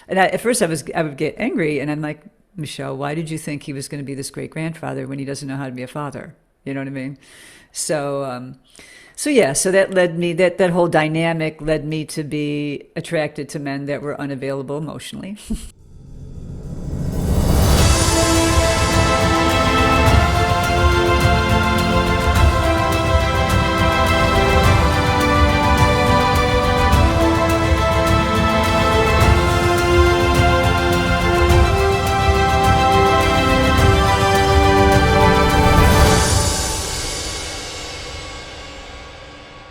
And at first I would get angry, and I'm like, Michelle, why did you think he was going to be this great grandfather when he doesn't know how to be a father? You know what I mean? So, so that led me, that whole dynamic led me to be attracted to men that were unavailable emotionally.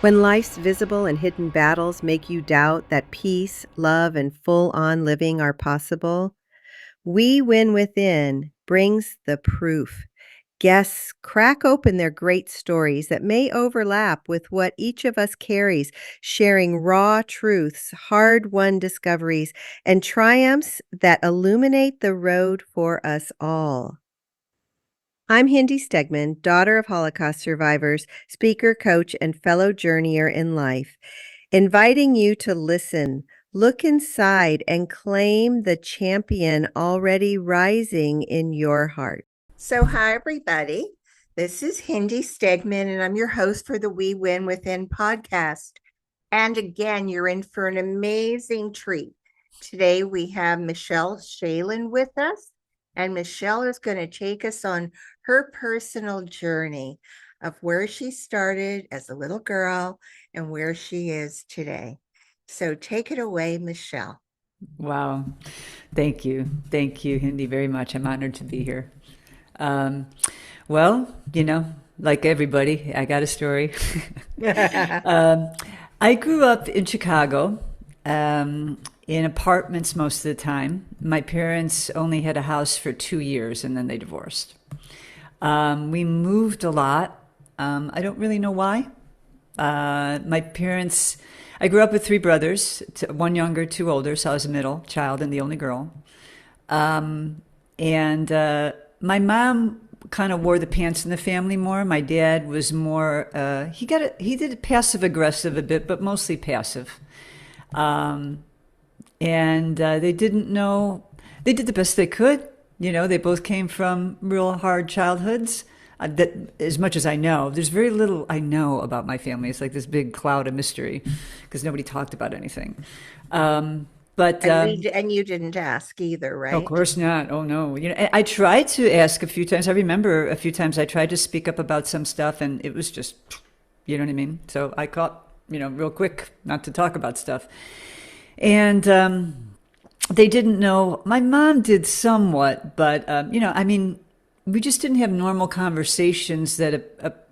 When life's visible and hidden battles make you doubt that peace, love, and full-on living are possible, We Win Within brings the proof. Guests crack open their great stories that may overlap with what each of us carries, sharing raw truths, hard-won discoveries, and triumphs that illuminate the road for us all. I'm Hindy Stegman, daughter of Holocaust survivors, speaker, coach, and fellow journeyer in life, inviting you to listen, look inside, and claim the champion already rising in your heart. So, hi, everybody. This is Hindy Stegman, and I'm your host for the We Win Within podcast. And again, you're in for an amazing treat. Today, we have Michele Schalin with us, and Michele is going to take us on her personal journey of where she started as a little girl and where she is today. So, take it away, Michele. Wow. Thank you. Thank you, Hindi, very much. I'm honored to be here. Um, well, like everybody, I got a story. I grew up in Chicago, in apartments most of the time. My parents only had a house for 2 years and then they divorced. We moved a lot. I don't really know why. My parents, I grew up with three brothers, one younger, two older, so I was a middle child and the only girl. And my mom kind of wore the pants in the family more. My dad was more, he did passive aggressive a bit, but mostly passive. They didn't know, they did the best they could. They both came from real hard childhoods. That, as much as I know, there's very little I know about my family. It's like this big cloud of mystery because nobody talked about anything. And you didn't ask either, right? Of course not. Oh no. I tried to ask a few times. I remember a few times I tried to speak up about some stuff and it was just, you know what I mean? So I caught, real quick not to talk about stuff. And they didn't know. My mom did somewhat, but, we just didn't have normal conversations that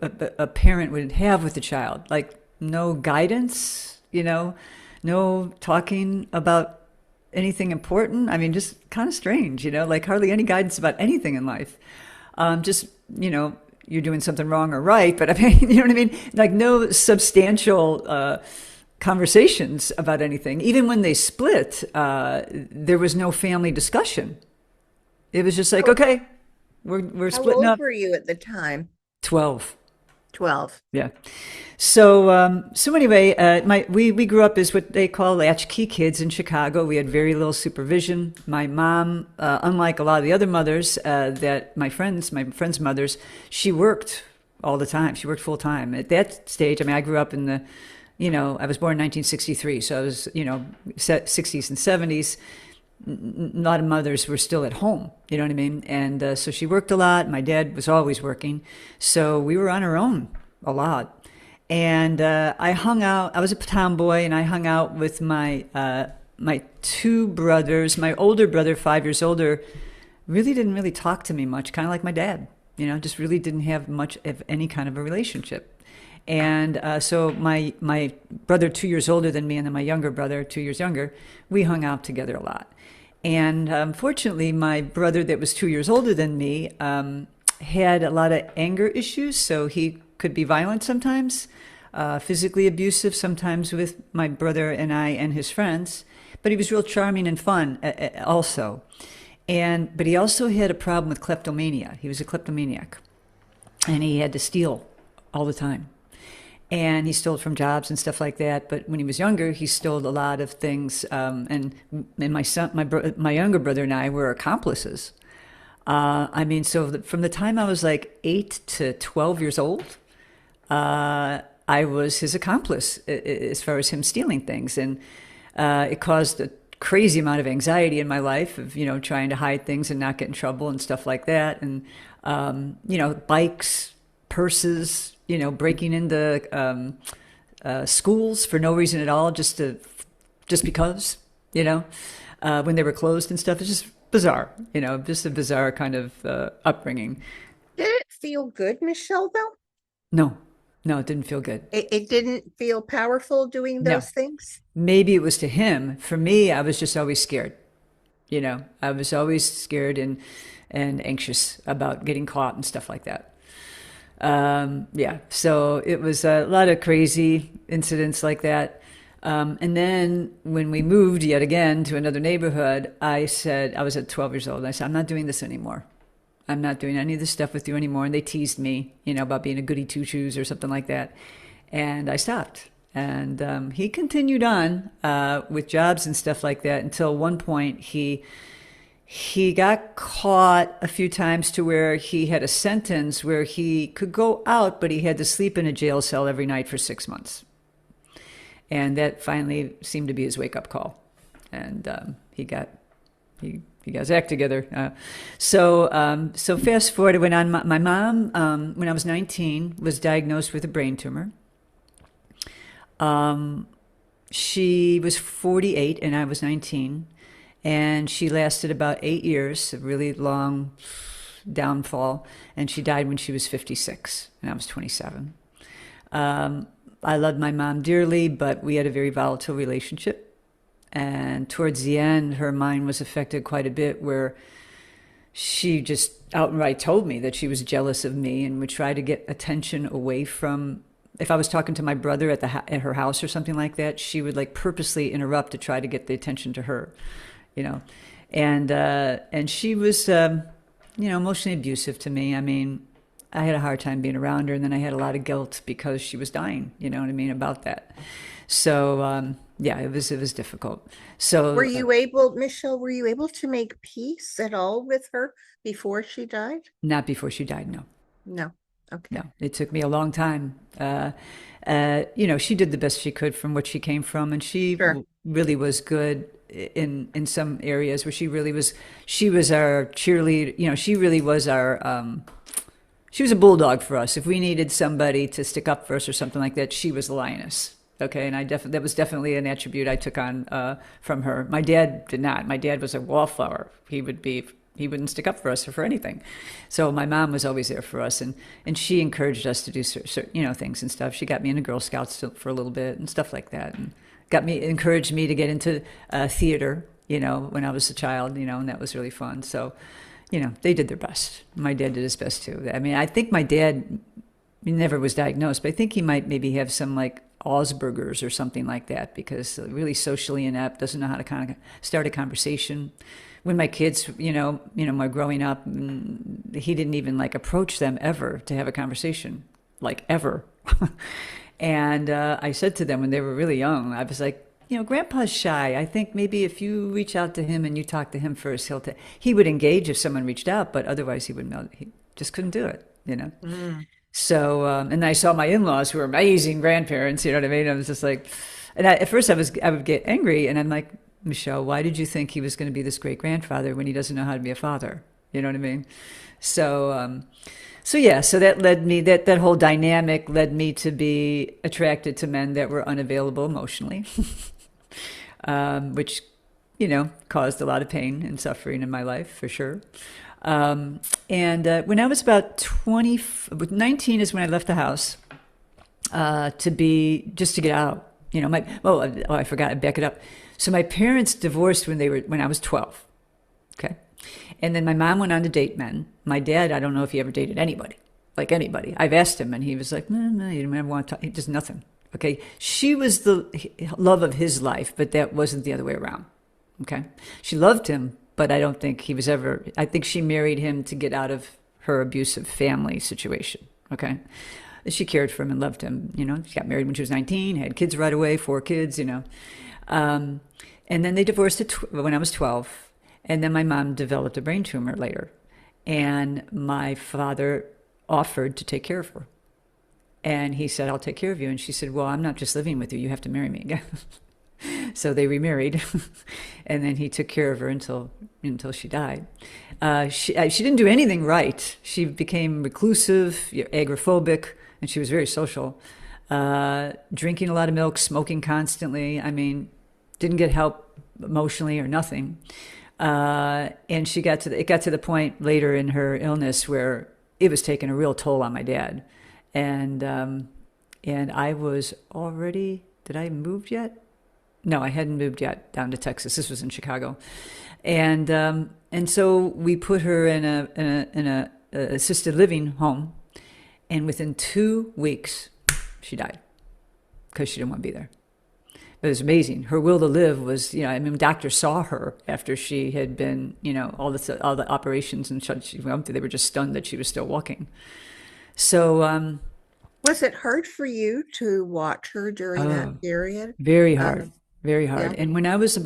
a parent would have with a child. Like no guidance, no talking about anything important. I mean, just kind of strange, like hardly any guidance about anything in life. You're doing something wrong or right, but I mean, you know what I mean? Like no substantial conversations about anything. Even when they split, there was no family discussion. It was just like, okay, we're splitting How old up. were you at the time? 12. 12. Yeah. So anyway, we grew up as what they call latchkey kids in Chicago. We had very little supervision. My mom, unlike a lot of the other mothers that my friends' mothers, she worked all the time. She worked full time. At that stage, I mean, I grew up in I was born in 1963, so I was, 60s and 70s. A lot of mothers were still at home, you know what I mean? And so she worked a lot. My dad was always working. So we were on our own a lot. And I was a tomboy, and I hung out with my two brothers. My older brother, 5 years older, really didn't really talk to me much, kind of like my dad, just really didn't have much of any kind of a relationship. And so my brother, 2 years older than me, and then my younger brother, 2 years younger, we hung out together a lot. And unfortunately, my brother that was 2 years older than me had a lot of anger issues, so he could be violent sometimes, physically abusive sometimes with my brother and I and his friends. But he was real charming and fun also. But he also had a problem with kleptomania. He was a kleptomaniac, and he had to steal all the time. and he stole from jobs and stuff like that. But when he was younger, he stole a lot of things. And my son, my younger brother and I were accomplices. I mean, from the time I was like 8 to 12 years old, I was his accomplice as far as him stealing things, and it caused a crazy amount of anxiety in my life of trying to hide things and not get in trouble and stuff like that, and bikes, purses, breaking into schools for no reason at all, just because when they were closed and stuff. It's just bizarre, just a bizarre kind of upbringing. Did it feel good, Michelle, though? No, no, it didn't feel good. It didn't feel powerful doing No. those things? Maybe it was to him. For me, I was just always scared. I was always scared and anxious about getting caught and stuff like that. Yeah, so it was a lot of crazy incidents like that. And then when we moved yet again to another neighborhood, I said, I was at 12 years old, and I said, I'm not doing this anymore. I'm not doing any of this stuff with you anymore. And they teased me, about being a goody two-shoes or something like that. And I stopped. And he continued on with jobs and stuff like that until one point he got caught a few times to where he had a sentence where he could go out, but he had to sleep in a jail cell every night for 6 months. And that finally seemed to be his wake-up call. And he got his act together. So fast forward, I went on. My mom, when I was 19, was diagnosed with a brain tumor. She was 48 and I was 19. And she lasted about 8 years, a really long downfall. And she died when she was 56 and I was 27. I loved my mom dearly, but we had a very volatile relationship. And towards the end, her mind was affected quite a bit, where she just outright told me that she was jealous of me and would try to get attention away from. If I was talking to my brother at her house or something like that, she would like purposely interrupt to try to get the attention to her, And she was, emotionally abusive to me. I mean, I had a hard time being around her, and then I had a lot of guilt because she was dying. You know what I mean about that. So yeah, it was difficult. So Michelle, were you able to make peace at all with her before she died? not before she died. No, No. Okay. no, it took me a long time. She did the best she could from what she came from, and she Sure. really was good in some areas where she really was. She was our cheerleader. She really was our. She was a bulldog for us. If we needed somebody to stick up for us or something like that, she was the lioness. Okay, and that was definitely an attribute I took on from her. My dad did not. My dad was a wallflower. He wouldn't stick up for us or for anything. So my mom was always there for us, and she encouraged us to do certain things and stuff. She got me into Girl Scouts for a little bit and stuff like that, and encouraged me to get into theater. When I was a child. And that was really fun. So. They did their best. My dad did his best too. I mean, I think my dad never was diagnosed, but I think he might maybe have some like Asperger's or something like that, because really socially inept, doesn't know how to kind of start a conversation. When my kids, my growing up, he didn't even like approach them ever to have a conversation, like ever. And I said to them when they were really young, I was like, Grandpa's shy. I think maybe if you reach out to him and you talk to him first, he would engage if someone reached out, but otherwise he wouldn't know. He just couldn't do it, Mm. So, and I saw my in-laws who were amazing grandparents, you know what I mean? I was just like, at first I would get angry, and I'm like, Michelle, why did you think he was going to be this great grandfather when he doesn't know how to be a father? You know what I mean? So, so that led me, that whole dynamic led me to be attracted to men that were unavailable emotionally. Which, caused a lot of pain and suffering in my life, for sure. And when I was about 19 is when I left the house to get out. I forgot, I back it up. So my parents divorced when I was 12. Okay. And then my mom went on to date men. My dad, I don't know if he ever dated anybody, like anybody. I've asked him, and he was like, no, you don't ever want to talk. Just nothing. Okay, she was the love of his life, but that wasn't the other way around. Okay, she loved him, but I don't think he was ever. I think she married him to get out of her abusive family situation. Okay, she cared for him and loved him. She got married when she was 19, had kids right away, 4 kids. Um, and then they divorced when I was 12. And then my mom developed a brain tumor later. And my father offered to take care of her. And he said, I'll take care of you. And she said, well, I'm not just living with you. You have to marry me again. So they remarried. And then he took care of her until she died. She didn't do anything right. She became reclusive, agoraphobic, and she was very social. Drinking a lot of milk, smoking constantly. I mean, didn't get help emotionally or nothing. And it got to the point later in her illness where it was taking a real toll on my dad. And I was already, did I move yet? No, I hadn't moved yet down to Texas. This was in Chicago. And so we put her in a assisted living home. And within 2 weeks, she died because she didn't want to be there. It was amazing. Her will to live was, doctors saw her after she had been, all the operations and such she went through. They were just stunned that she was still walking. So, was it hard for you to watch her during that period? Very hard, very hard. Yeah. And when I was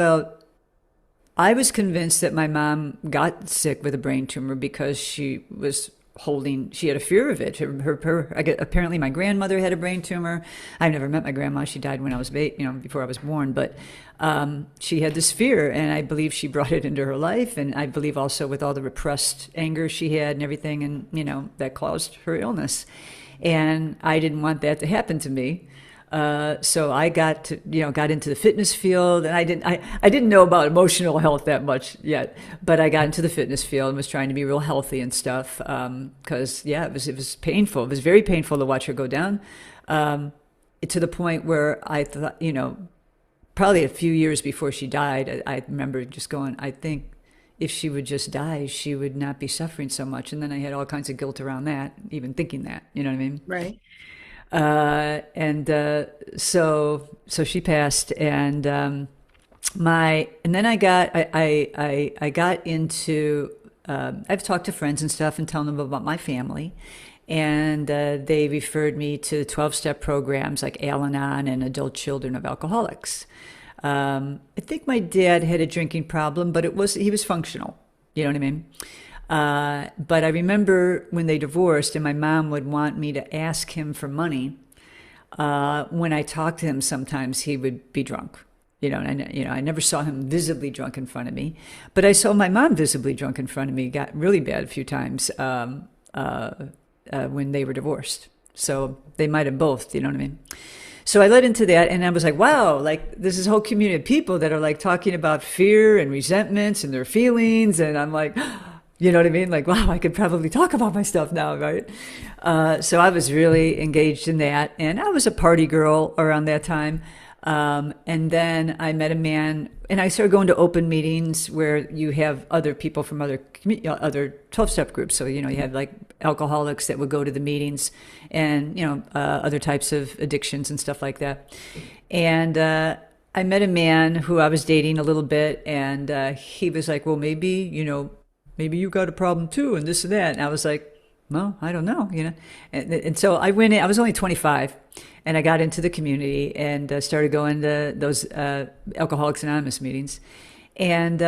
convinced that my mom got sick with a brain tumor because she had a fear of it. Apparently my grandmother had a brain tumor. I've never met my grandma. She died when I was before I was born, but she had this fear, and I believe she brought it into her life. And I believe also with all the repressed anger she had and everything, and, that caused her illness. And I didn't want that to happen to me. So I got into the fitness field, and I didn't know about emotional health that much yet, but I got into the fitness field and was trying to be real healthy and stuff. Cause it was painful. It was very painful to watch her go down, to the point where I thought, probably a few years before she died, I remember just going, I think if she would just die, she would not be suffering so much. And then I had all kinds of guilt around that, even thinking that, you know what I mean? Right. So she passed, and then I got into, I've talked to friends and stuff and telling them about my family, and they referred me to 12-step programs like Al-Anon and Adult Children of Alcoholics. I think my dad had a drinking problem, but he was functional. You know what I mean? But I remember when they divorced and my mom would want me to ask him for money. When I talked to him, sometimes he would be drunk, I never saw him visibly drunk in front of me, but I saw my mom visibly drunk in front of me. Got really bad a few times, when they were divorced. So they might have both, you know what I mean? So I led into that, and I was like, wow, like this is a whole community of people that are like talking about fear and resentments and their feelings. And I'm like, you know what I mean? Like, wow, I could probably talk about my stuff now, right? So I was really engaged in that. And I was a party girl around that time. And then I met a man, and I started going to open meetings where you have other people from other 12-step groups. So, you had like alcoholics that would go to the meetings, and, other types of addictions and stuff like that. And I met a man who I was dating a little bit, and he was like, well, maybe you got a problem too, and this and that. And I was like, well, I don't know, And so I went in, I was only 25, and I got into the community and started going to those Alcoholics Anonymous meetings. And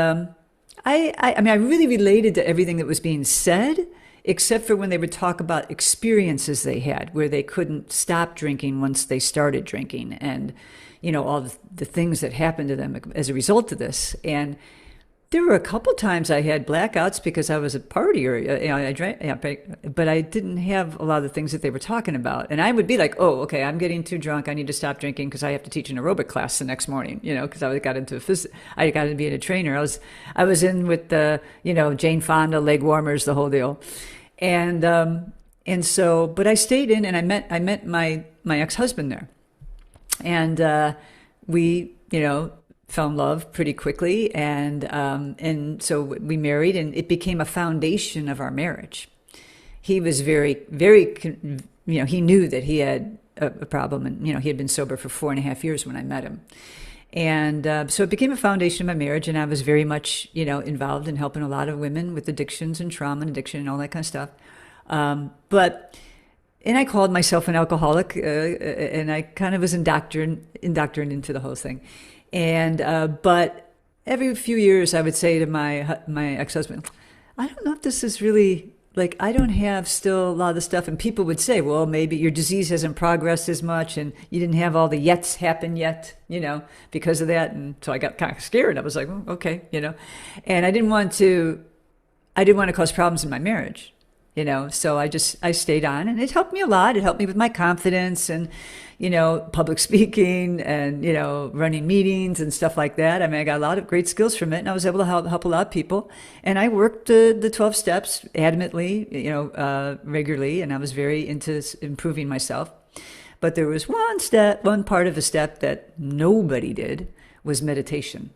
I really related to everything that was being said, except for when they would talk about experiences they had where they couldn't stop drinking once they started drinking, and, all the things that happened to them as a result of this. And there were a couple times I had blackouts because I was a partier. I drank, but I didn't have a lot of the things that they were talking about. And I would be like, "Oh, okay, I'm getting too drunk. I need to stop drinking because I have to teach an aerobic class the next morning." Because I got into being a trainer. I was in with the Jane Fonda, leg warmers, the whole deal, and so, but I stayed in, and I met my ex-husband there, and we fell in love pretty quickly, and so we married, and it became a foundation of our marriage. He was very, very, he knew that he had a problem, and he had been sober for 4.5 years when I met him, and so it became a foundation of my marriage. And I was very much, involved in helping a lot of women with addictions and trauma and addiction and all that kind of stuff. But and I called myself an alcoholic, and I kind of was indoctrinated into the whole thing. And but every few years, I would say to my ex husband, "I don't know if this is really like I don't have still a lot of the stuff." And people would say, "Well, maybe your disease hasn't progressed as much, and you didn't have all the yets happen yet, because of that." And so I got kind of scared. I was like, "Oh, okay, and I didn't want to cause problems in my marriage, so I stayed on, and it helped me a lot. It helped me with my confidence and, public speaking and, running meetings and stuff like that. I mean, I got a lot of great skills from it, and I was able to help a lot of people. And I worked the 12 steps adamantly, regularly, and I was very into improving myself. But there was one part of a step that nobody did was meditation,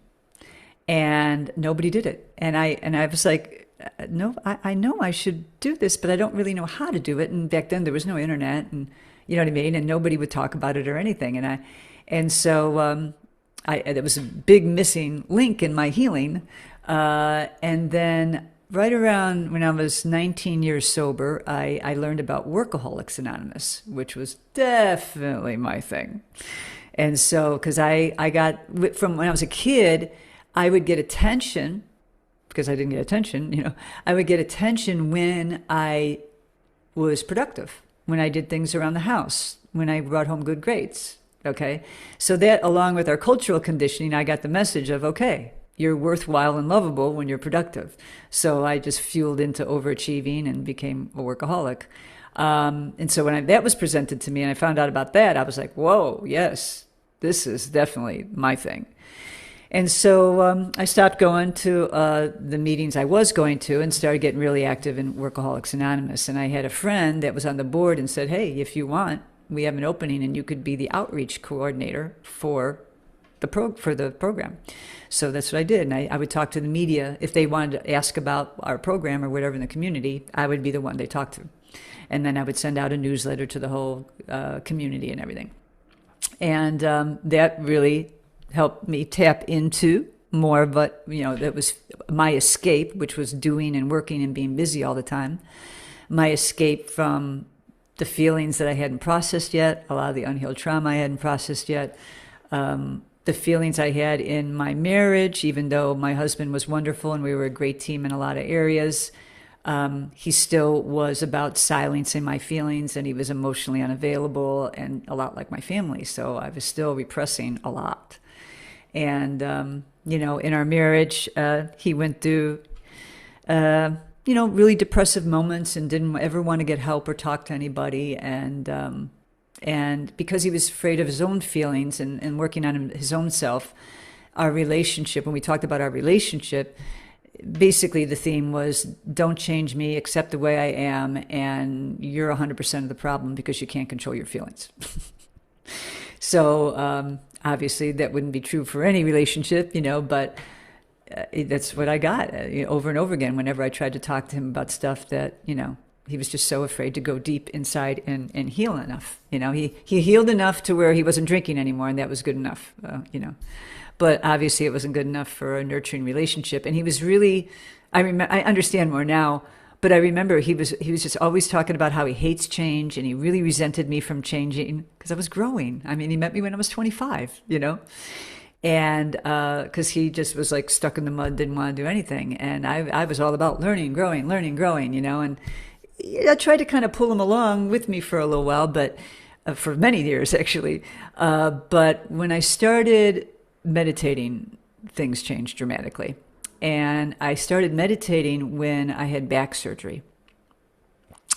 and nobody did it. And I was like, no, I know I should do this, but I don't really know how to do it. And back then there was no internet, and you know what I mean, and nobody would talk about it or anything. And there was a big missing link in my healing. And then right around when I was 19 years sober, I learned about Workaholics Anonymous, which was definitely my thing. And so, because I got, from when I was a kid, I would get attention because I didn't get attention, I would get attention when I was productive, when I did things around the house, when I brought home good grades. Okay. So that, along with our cultural conditioning, I got the message of, okay, you're worthwhile and lovable when you're productive. So I just fueled into overachieving and became a workaholic. And so when that was presented to me and I found out about that, I was like, whoa, yes, this is definitely my thing. And so I stopped going to the meetings I was going to and started getting really active in Workaholics Anonymous. And I had a friend that was on the board and said, hey, if you want, we have an opening and you could be the outreach coordinator for the program. So that's what I did. And I would talk to the media. If they wanted to ask about our program or whatever in the community, I would be the one they talked to. And then I would send out a newsletter to the whole community and everything. And that really helped me tap into more of what, that was my escape, which was doing and working and being busy all the time. My escape from the feelings that I hadn't processed yet, a lot of the unhealed trauma I hadn't processed yet, the feelings I had in my marriage, even though my husband was wonderful and we were a great team in a lot of areas. He still was about silencing my feelings, and he was emotionally unavailable and a lot like my family. So I was still repressing a lot. And, in our marriage, he went through, really depressive moments and didn't ever want to get help or talk to anybody. And because he was afraid of his own feelings and working on his own self, our relationship, when we talked about our relationship, basically the theme was, don't change me, accept the way I am, and you're 100% of the problem because you can't control your feelings. So, obviously, that wouldn't be true for any relationship, but that's what I got over and over again whenever I tried to talk to him about stuff that, he was just so afraid to go deep inside and heal enough. He healed enough to where he wasn't drinking anymore, and that was good enough, But obviously, it wasn't good enough for a nurturing relationship. And he was really, I understand more now, but I remember he was just always talking about how he hates change, and he really resented me from changing because I was growing. I mean, he met me when I was 25, and because he just was like stuck in the mud, didn't want to do anything. And I was all about learning, growing, and I tried to kind of pull him along with me for a little while, but for many years, actually. But when I started meditating, things changed dramatically. And I started meditating when I had back surgery.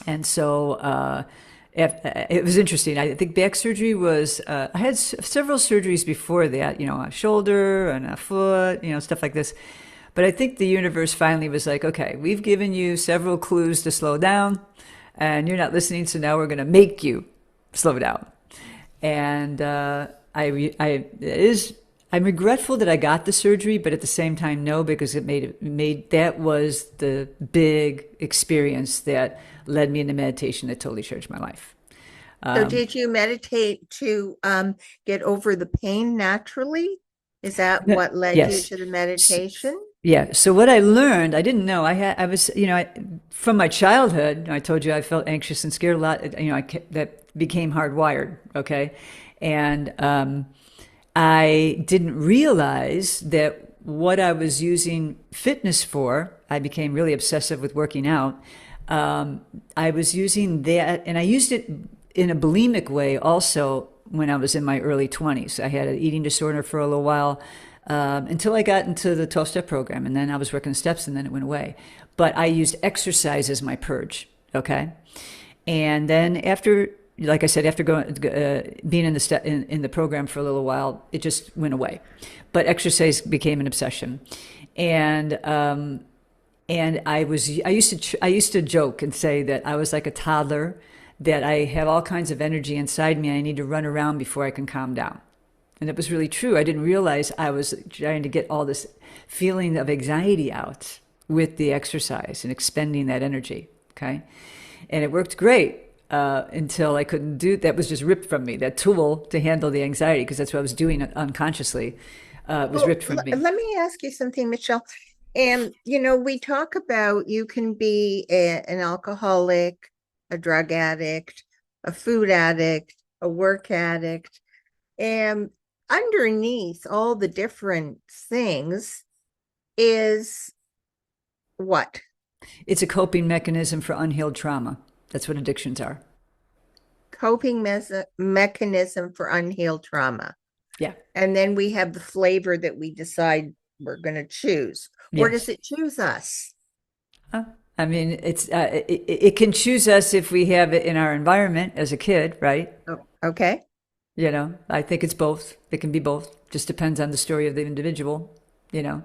And so it was interesting. I think back surgery was, I had several surgeries before that, a shoulder and a foot, stuff like this. But I think the universe finally was like, okay, we've given you several clues to slow down, and you're not listening, so now we're going to make you slow down. And I'm regretful that I got the surgery, but at the same time, no, because that was the big experience that led me into meditation that totally changed my life. So did you meditate to get over the pain naturally? Is that what led you Yes. to the meditation? Yeah. So what I learned, I didn't know. I was, from my childhood, I told you I felt anxious and scared a lot. That became hardwired. Okay. And I didn't realize that what I was using fitness for, I became really obsessive with working out. I was using that, and I used it in a bulimic way also when I was in my early 20s. I had an eating disorder for a little while until I got into the 12-step program, and then I was working the steps, and then it went away. But I used exercise as my purge, okay? And then after, like I said, after being in in the program for a little while, it just went away. But exercise became an obsession, and I used to joke and say that I was like a toddler, that I have all kinds of energy inside me. And I need to run around before I can calm down. And it was really true. I didn't realize I was trying to get all this feeling of anxiety out with the exercise and expending that energy. Okay. And it worked great until I couldn't do that. Was just ripped from me. That tool to handle the anxiety, because that's what I was doing unconsciously, was Well, ripped from me. let me ask you something, Michelle. And, we talk about you can be an alcoholic, a drug addict, a food addict, a work addict. And underneath all the different things is what? It's a coping mechanism for unhealed trauma. That's what addictions are. Coping mechanism for unhealed trauma. Yeah. And then we have the flavor that we decide we're going to choose. Or does Yes. it choose us? I mean, it can choose us if we have it in our environment as a kid, right? Oh, okay. I think it's both. It can be both. Just depends on the story of the individual, you know.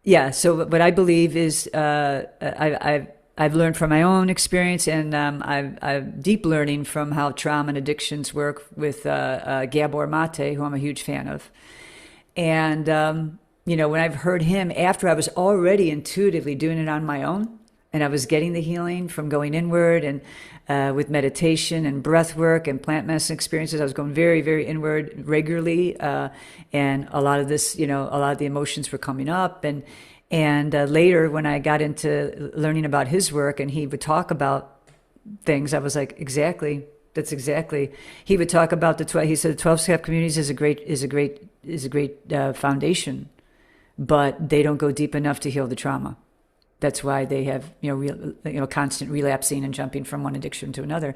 Yeah. So what I believe is, I've learned from my own experience, and I've deep learning from how trauma and addictions work with Gabor Mate, who I'm a huge fan of. And when I've heard him after I was already intuitively doing it on my own, and I was getting the healing from going inward, and with meditation and breath work and plant medicine experiences, I was going very, very inward regularly, and a lot of this, a lot of the emotions were coming up, and later when I got into learning about his work, and he would talk about things, I was like, exactly. That's exactly. He would talk about he said the 12-step communities is a great foundation, but they don't go deep enough to heal the trauma. That's why they have constant relapsing and jumping from one addiction to another.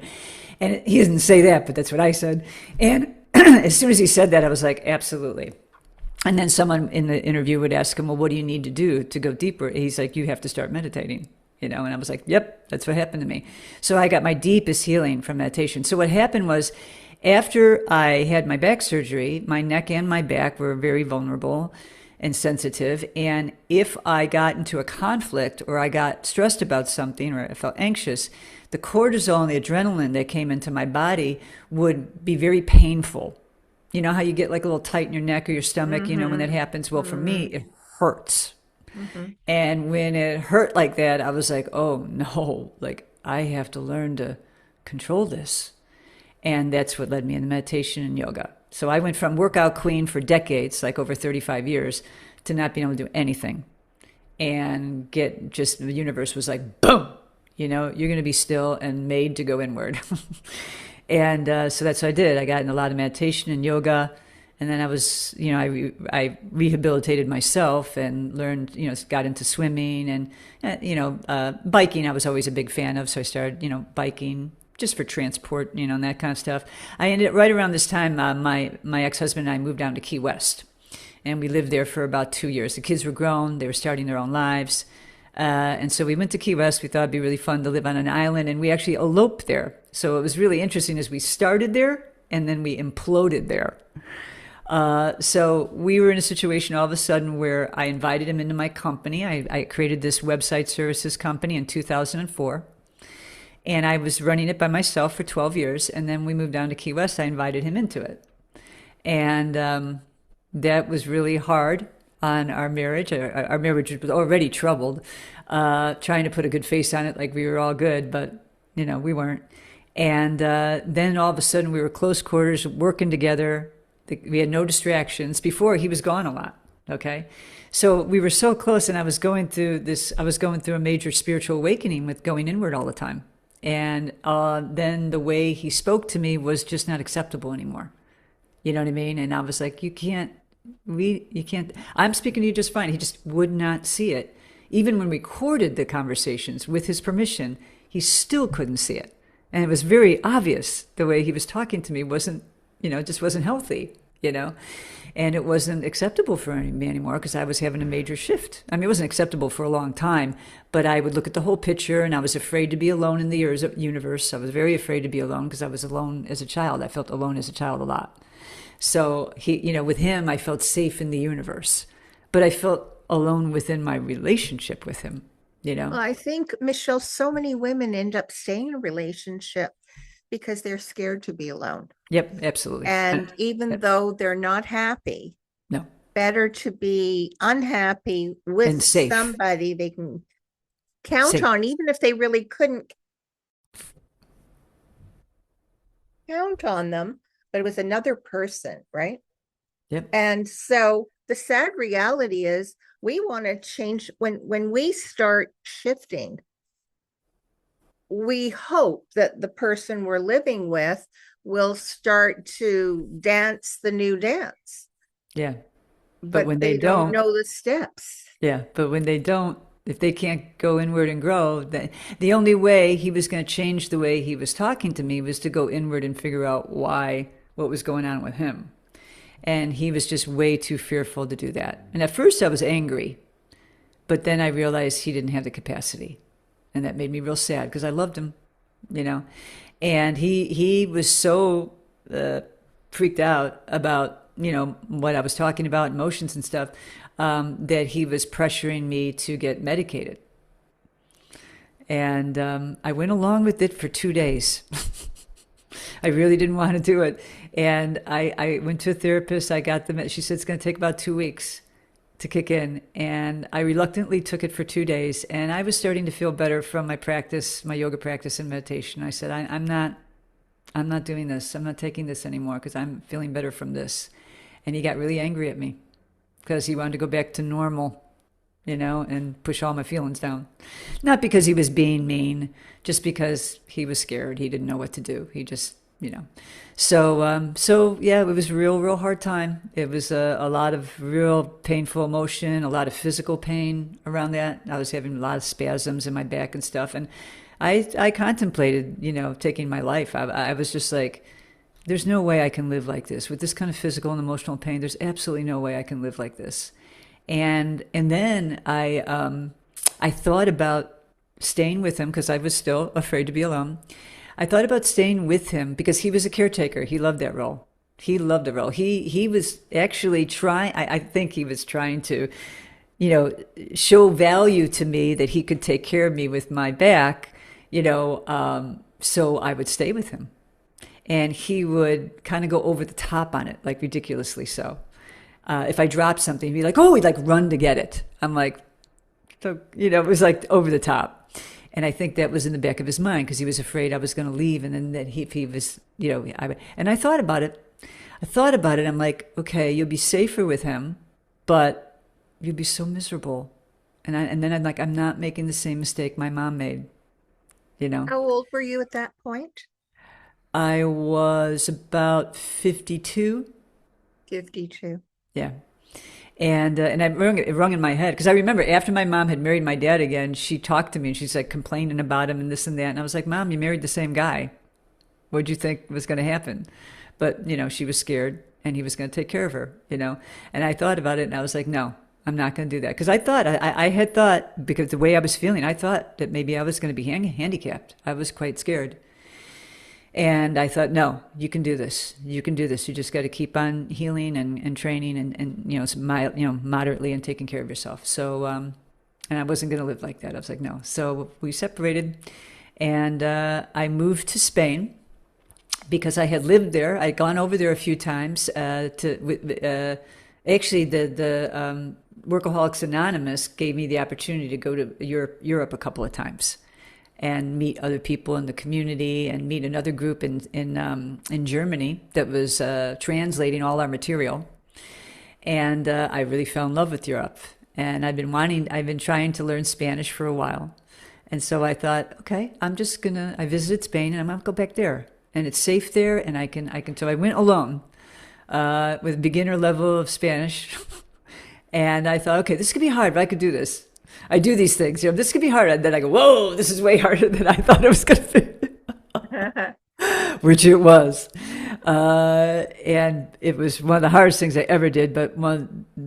And he didn't say that, but that's what I said. And as soon as he said that, I was like, absolutely. And then someone in the interview would ask him, well, what do you need to do to go deeper? He's like, you have to start meditating. And I was like, yep, that's what happened to me. So I got my deepest healing from meditation. So what happened was, after I had my back surgery, my neck and my back were very vulnerable and sensitive. And if I got into a conflict, or I got stressed about something, or I felt anxious, the cortisol and the adrenaline that came into my body would be very painful. You know how you get like a little tight in your neck or your stomach, when that happens? Well, for me, it hurts. And when it hurt like that, I was like, oh no, like I have to learn to control this. And that's what led me into meditation and yoga. So I went from workout queen for decades, like over 35 years, to not being able to do anything. And the universe was like, boom, you're going to be still and made to go inward. And so that's what I did. I got in a lot of meditation and yoga. And then I was, I rehabilitated myself and learned, got into swimming and, biking I was always a big fan of. So I started, biking just for transport, and that kind of stuff. I ended up right around this time, my ex-husband and I moved down to Key West. And we lived there for about 2 years. The kids were grown. They were starting their own lives. And so we went to Key West. We thought it'd be really fun to live on an island. And we actually eloped there. So it was really interesting as we started there and then we imploded there. So we were in a situation all of a sudden where I invited him into my company. I created this website services company in 2004. And I was running it by myself for 12 years. And then we moved down to Key West. I invited him into it. And that was really hard on our marriage. Our marriage was already troubled, trying to put a good face on it like we were all good, but, we weren't. And then all of a sudden we were close quarters, working together. We had no distractions. Before, he was gone a lot. Okay. So we were so close, and I was going through a major spiritual awakening with going inward all the time. And then the way he spoke to me was just not acceptable anymore. You know what I mean? And I was like, you can't, I'm speaking to you just fine. He just would not see it. Even when we recorded the conversations with his permission, he still couldn't see it. And it was very obvious the way he was talking to me wasn't, just wasn't healthy, you know? And it wasn't acceptable for me anymore because I was having a major shift. I mean, it wasn't acceptable for a long time, but I would look at the whole picture and I was afraid to be alone in the universe. I was very afraid to be alone because I was alone as a child. I felt alone as a child a lot. So with him, I felt safe in the universe, but I felt alone within my relationship with him, Well, I think, Michelle, so many women end up staying in a relationship because they're scared to be alone. Yep, absolutely. And even though they're not happy, No. better to be unhappy with And safe. somebody they can count Safe. on, even if they really couldn't count on them, but it was another person, right? Yep. And so the sad reality is we want to change when we start shifting. We hope that the person we're living with will start to dance the new dance. Yeah. But when they don't know the steps. Yeah. But when they don't, if they can't go inward and grow, the only way he was going to change the way he was talking to me was to go inward and figure out what was going on with him. And he was just way too fearful to do that. And at first I was angry, but then I realized he didn't have the capacity. And that made me real sad because I loved him, And he was so freaked out about, what I was talking about, emotions and stuff, that he was pressuring me to get medicated. And I went along with it for 2 days. I really didn't want to do it. And I went to a therapist. I got she said it's going to take about 2 weeks to kick in. And I reluctantly took it for 2 days. And I was starting to feel better from my practice, my yoga practice and meditation. I said, I'm not doing this. I'm not taking this anymore because I'm feeling better from this. And he got really angry at me because he wanted to go back to normal, and push all my feelings down. Not because he was being mean, just because he was scared. He didn't know what to do. He just, So yeah, it was a real hard time. It was a lot of real painful emotion, a lot of physical pain around that. I was having a lot of spasms in my back and stuff. And I contemplated, taking my life. I was just like, there's no way I can live like this with this kind of physical and emotional pain. There's absolutely no way I can live like this. And then I thought about staying with him because I was still afraid to be alone. I thought about staying with him because he was a caretaker. He loved that role. He loved the role. He was actually trying. I think he was trying to, show value to me that he could take care of me with my back. So I would stay with him. And he would kind of go over the top on it, like ridiculously so. If I dropped something, he'd be like, oh, he'd like run to get it. I'm like, it was like over the top. And I think that was in the back of his mind because he was afraid I was going to leave. And then that if he was, and I thought about it. I'm like, okay, you'll be safer with him, but you'll be so miserable. And then I'm like, I'm not making the same mistake my mom made, How old were you at that point? I was about 52. 52. Yeah. And it rung in my head because I remember after my mom had married my dad again, she talked to me and she's like complaining about him and this and that. And I was like, Mom, you married the same guy. What'd you think was going to happen? But, she was scared and he was going to take care of her, And I thought about it and I was like, no, I'm not going to do that. Because I had thought, because the way I was feeling, I thought that maybe I was going to be handicapped. I was quite scared. And I thought, no, you can do this. You can do this. You just got to keep on healing and training and moderately and taking care of yourself. So, and I wasn't going to live like that. I was like, no. So we separated and I moved to Spain because I had lived there. I'd gone over there a few times actually the Workaholics Anonymous gave me the opportunity to go to Europe a couple of times and meet other people in the community and meet another group in Germany that was translating all our material. And I really fell in love with Europe. And I've been trying to learn Spanish for a while. And so I thought, okay, I visited Spain and I'm gonna go back there. And it's safe there and so I went alone, with beginner level of Spanish. And I thought, okay, this could be hard, but I could do this. I do these things, this could be hard. And then I go, whoa, this is way harder than I thought it was going to be, which it was. And it was one of the hardest things I ever did, but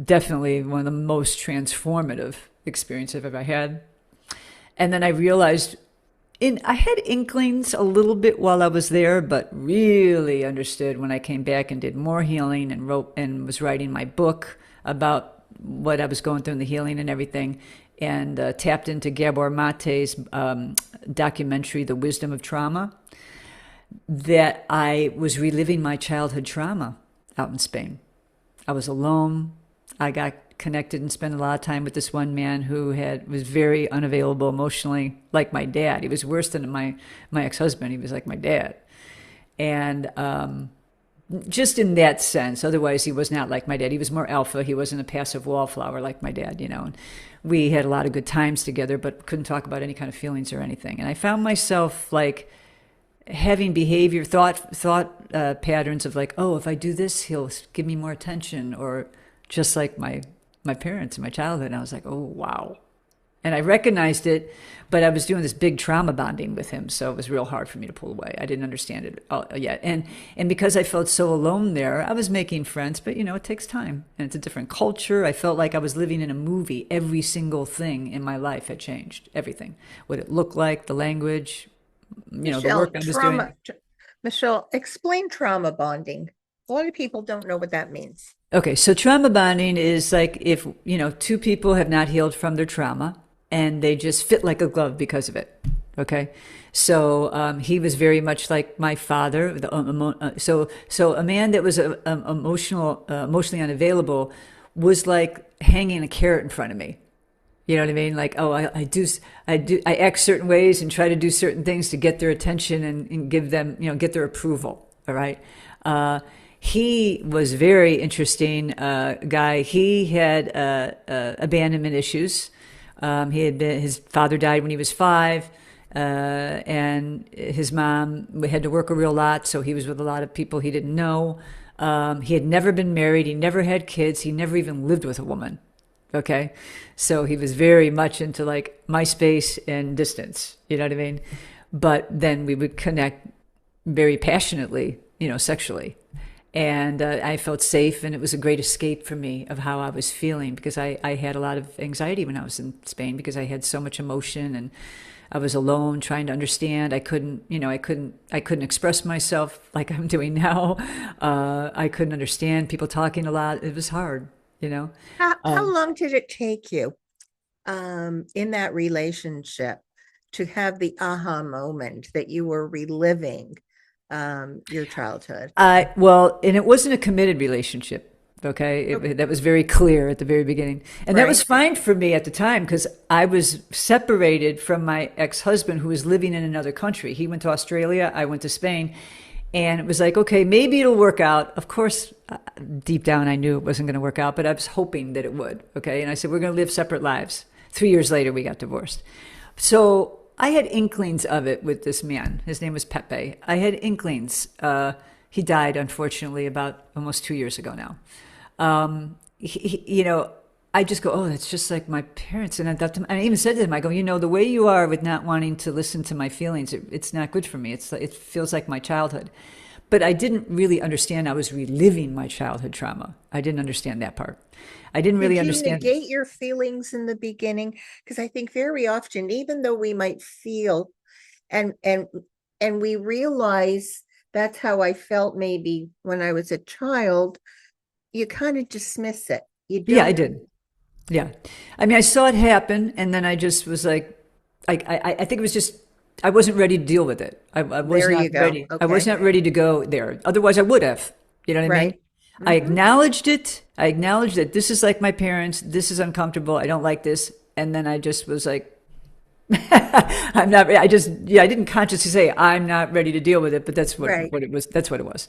definitely one of the most transformative experiences I've ever had. And then I realized I had inklings a little bit while I was there, but really understood when I came back and did more healing and wrote and was writing my book about what I was going through in the healing and everything, and tapped into Gabor Mate's documentary, The Wisdom of Trauma, that I was reliving my childhood trauma out in Spain. I was alone. I got connected and spent a lot of time with this one man who was very unavailable emotionally, like my dad. He was worse than my ex-husband. He was like my dad. And just in that sense. Otherwise, he was not like my dad. He was more alpha. He wasn't a passive wallflower like my dad, And we had a lot of good times together, but couldn't talk about any kind of feelings or anything. And I found myself like having thought patterns of like, oh, if I do this, he'll give me more attention, or just like my parents in my childhood. And I was like, oh, wow. And I recognized it, but I was doing this big trauma bonding with him, so it was real hard for me to pull away. I didn't understand it yet. And because I felt so alone there, I was making friends, but it takes time. And it's a different culture. I felt like I was living in a movie. Every single thing in my life had changed. Everything. What it looked like, the language, Michele, the work I was doing. Michele, explain trauma bonding. A lot of people don't know what that means. Okay, so trauma bonding is like if, two people have not healed from their trauma, and they just fit like a glove because of it. Okay, so he was very much like my father. So a man that was emotionally unavailable was like hanging a carrot in front of me. You know what I mean? Like, oh, I act certain ways and try to do certain things to get their attention and give them, get their approval. All right. He was very interesting guy. He had abandonment issues. His father died when he was 5, and his mom had to work a real lot, so he was with a lot of people he didn't know. He had never been married. He never had kids. He never even lived with a woman. Okay, so he was very much into like MySpace and distance. You know what I mean? But then we would connect very passionately, sexually. And I felt safe, and it was a great escape for me of how I was feeling, because I had a lot of anxiety when I was in Spain, because I had so much emotion and I was alone trying to understand. I couldn't express myself like I'm doing now. I couldn't understand people talking a lot. It was hard, How long did it take you in that relationship to have the aha moment that you were reliving your childhood? Well, and it wasn't a committed relationship. Okay. That was very clear at the very beginning. And that was fine for me at the time, because I was separated from my ex-husband, who was living in another country. He went to Australia. I went to Spain. And it was like, okay, maybe it'll work out. Of course, deep down, I knew it wasn't going to work out, but I was hoping that it would. Okay. And I said, we're going to live separate lives. 3 years later, we got divorced. So I had inklings of it with this man. His name was Pepe. I had inklings. He died, unfortunately, about almost 2 years ago now. I just go, oh, that's just like my parents. And I even said to him, I go, the way you are with not wanting to listen to my feelings, it's not good for me. It feels like my childhood. But I didn't really understand I was reliving my childhood trauma. I didn't understand that part. I didn't really understand. Did you negate your feelings in the beginning? Because I think very often, even though we might feel and we realize that's how I felt maybe when I was a child, you kind of dismiss it. Yeah, I did. Yeah. I mean, I saw it happen, and then I just was like, I think it was just, I wasn't ready to deal with it. I was not ready. Okay. I was not ready to go there. Otherwise, I would have. You know what I mean? Mm-hmm. I acknowledged it. I acknowledged that this is like my parents. This is uncomfortable. I don't like this. And then I just was like, I'm not, I didn't consciously say I'm not ready to deal with it, but that's what it was. That's what it was.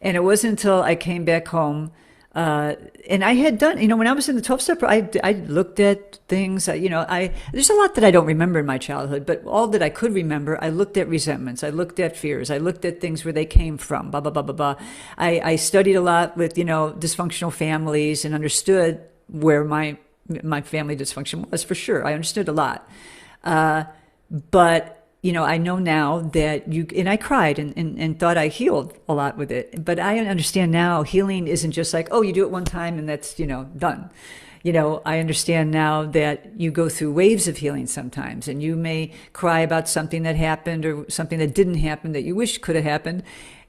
And it wasn't until I came back home, And I had done, when I was in the 12 step, I looked at things, there's a lot that I don't remember in my childhood, but all that I could remember, I looked at resentments, I looked at fears, I looked at things where they came from, blah, blah, blah, blah, blah. I studied a lot with, dysfunctional families and understood where my family dysfunction was for sure. I understood a lot. But I know now that and I cried and thought I healed a lot with it. But I understand now healing isn't just like, oh, you do it one time and that's, done. I understand now that you go through waves of healing sometimes, and you may cry about something that happened or something that didn't happen that you wish could have happened.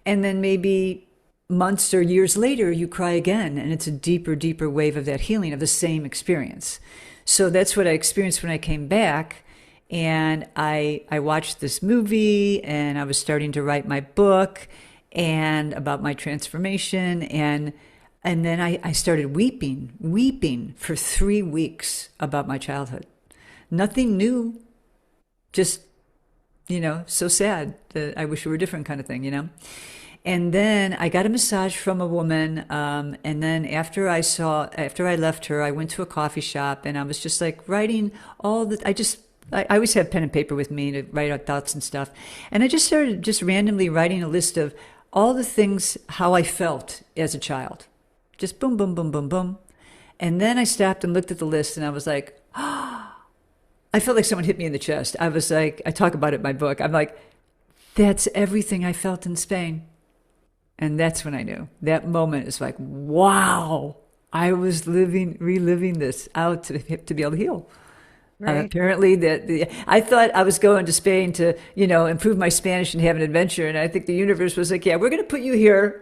And then maybe months or years later, you cry again, and it's a deeper, deeper wave of that healing of the same experience. So that's what I experienced when I came back. And I watched this movie, and I was starting to write my book and about my transformation. And then I started weeping for 3 weeks about my childhood. Nothing new, just, so sad that I wish it were different kind of thing. And then I got a massage from a woman. And then after I left her, I went to a coffee shop, and I was just like writing I always have pen and paper with me to write out thoughts and stuff. And I just started just randomly writing a list of all the things, how I felt as a child. Just boom, boom, boom, boom, boom. And then I stopped and looked at the list, and I was like, I felt like someone hit me in the chest. I was like, I talk about it in my book. I'm like, that's everything I felt in Spain. And that's when I knew. That moment is like, wow, I was reliving this out to be able to heal. Right. Apparently, I thought I was going to Spain to, improve my Spanish and have an adventure. And I think the universe was like, yeah, we're going to put you here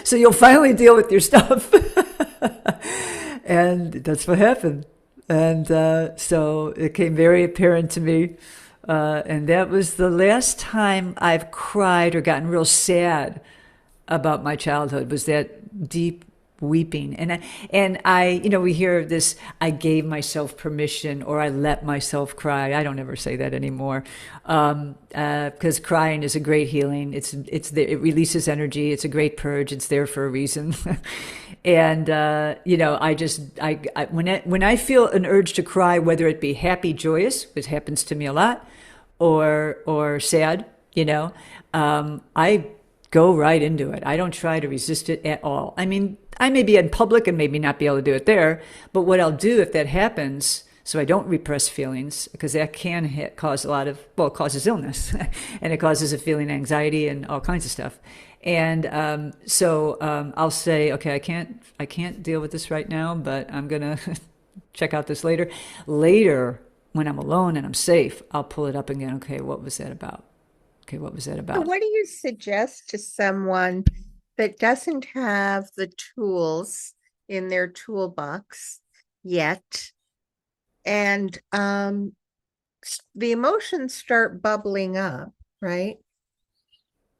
so you'll finally deal with your stuff. And that's what happened. And so it came very apparent to me. And that was the last time I've cried or gotten real sad about my childhood, was that deep weeping. And I we hear this, I gave myself permission, or I let myself cry. I don't ever say that anymore, because crying is a great healing. It's there, it releases energy. It's a great purge. It's there for a reason. And when I feel an urge to cry, whether it be happy, joyous, which happens to me a lot, or sad, I go right into it. I don't try to resist it at all. I mean, I may be in public and maybe not be able to do it there, but what I'll do if that happens, so I don't repress feelings, because that can cause it causes illness and it causes a feeling anxiety and all kinds of stuff. And I'll say, okay, I can't deal with this right now, but I'm gonna check out this later. Later, when I'm alone and I'm safe, I'll pull it up again. Okay, what was that about? Okay, what was that So about? what do you suggest to someone that doesn't have the tools in their toolbox yet, and the emotions start bubbling up, right?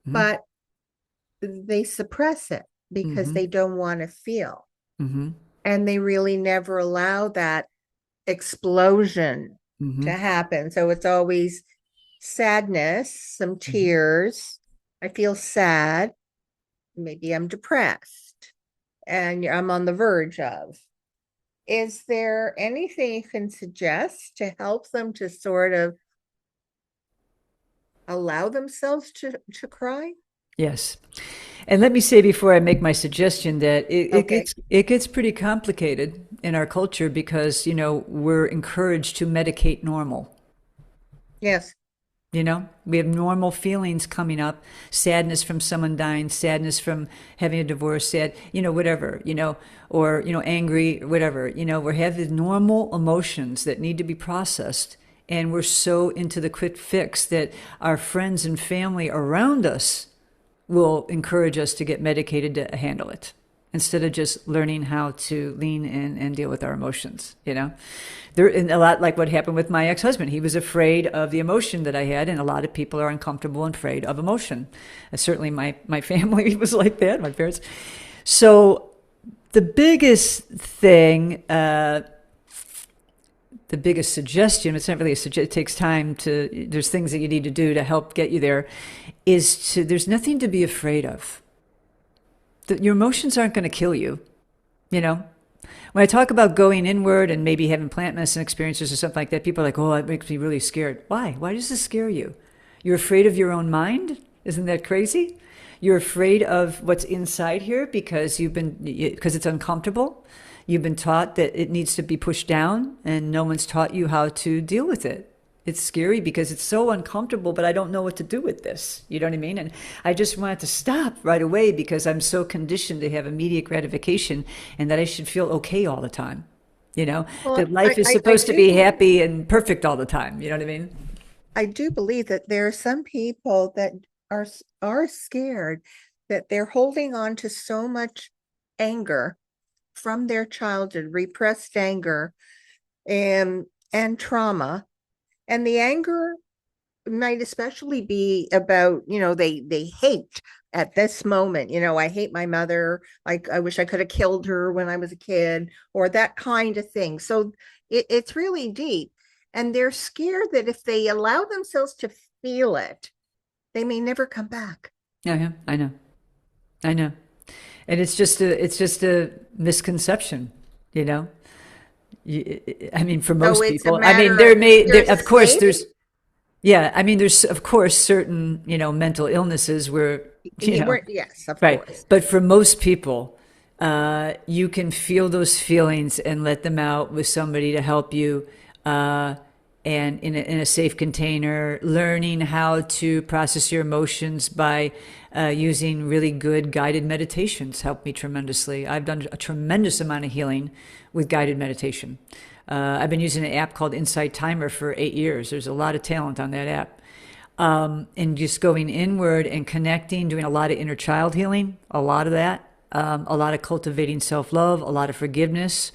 Mm-hmm. But they suppress it because Mm-hmm. they don't want to feel. Mm-hmm. And they really never allow that explosion Mm-hmm. to happen. So it's always sadness, some tears. I feel sad. Maybe I'm depressed and I'm on the verge of. Is there anything you can suggest to help them to sort of allow themselves to cry? Yes. And let me say before I make my suggestion that Okay. it gets pretty complicated in our culture, because, we're encouraged to medicate normal. Yes. We have normal feelings coming up, sadness from someone dying, sadness from having a divorce, whatever, or, angry, whatever, we have the normal emotions that need to be processed. And we're so into the quick fix that our friends and family around us will encourage us to get medicated to handle it, instead of just learning how to lean in and deal with our emotions. There, and a lot like what happened with my ex-husband. He was afraid of the emotion that I had, and a lot of people are uncomfortable and afraid of emotion. Certainly my family was like that, my parents. So the biggest thing, the biggest suggestion, it's not really a suggestion, it takes time there's things that you need to do to help get you there, there's nothing to be afraid of. your emotions aren't going to kill you, you know? When I talk about going inward and maybe having plant medicine experiences or something like that, people are like, oh, that makes me really scared. Why? Why does this scare you? You're afraid of your own mind? Isn't that crazy? You're afraid of what's inside here because because it's uncomfortable. You've been taught that it needs to be pushed down, and no one's taught you how to deal with it. It's scary because it's so uncomfortable, but I don't know what to do with this. You know what I mean? And I just want it to stop right away because I'm so conditioned to have immediate gratification and that I should feel okay all the time. You know, Well, that life is I supposed to do be happy and perfect all the time. You know what I mean? I do believe that there are some people that are scared that they're holding on to so much anger from their childhood, repressed anger and trauma. And the anger might especially be about, they hate at this moment, I hate my mother. Like, I wish I could have killed her when I was a kid, or that kind of thing. So it's really deep. And they're scared that if they allow themselves to feel it, they may never come back. Yeah, I know. I know. And it's just a misconception, you know? I mean, for So most it's a people, I mean, matter of there's a of course, safe. yeah, I mean, there's, of course, certain, mental illnesses where, Yes, of right. course. But for most people, you can feel those feelings and let them out with somebody to help you, and in a safe container, learning how to process your emotions by using really good guided meditations helped me tremendously. I've done a tremendous amount of healing with guided meditation. I've been using an app called Insight Timer for 8 years. There's a lot of talent on that app. And just going inward and connecting, doing a lot of inner child healing, a lot of that, a lot of cultivating self-love, a lot of forgiveness.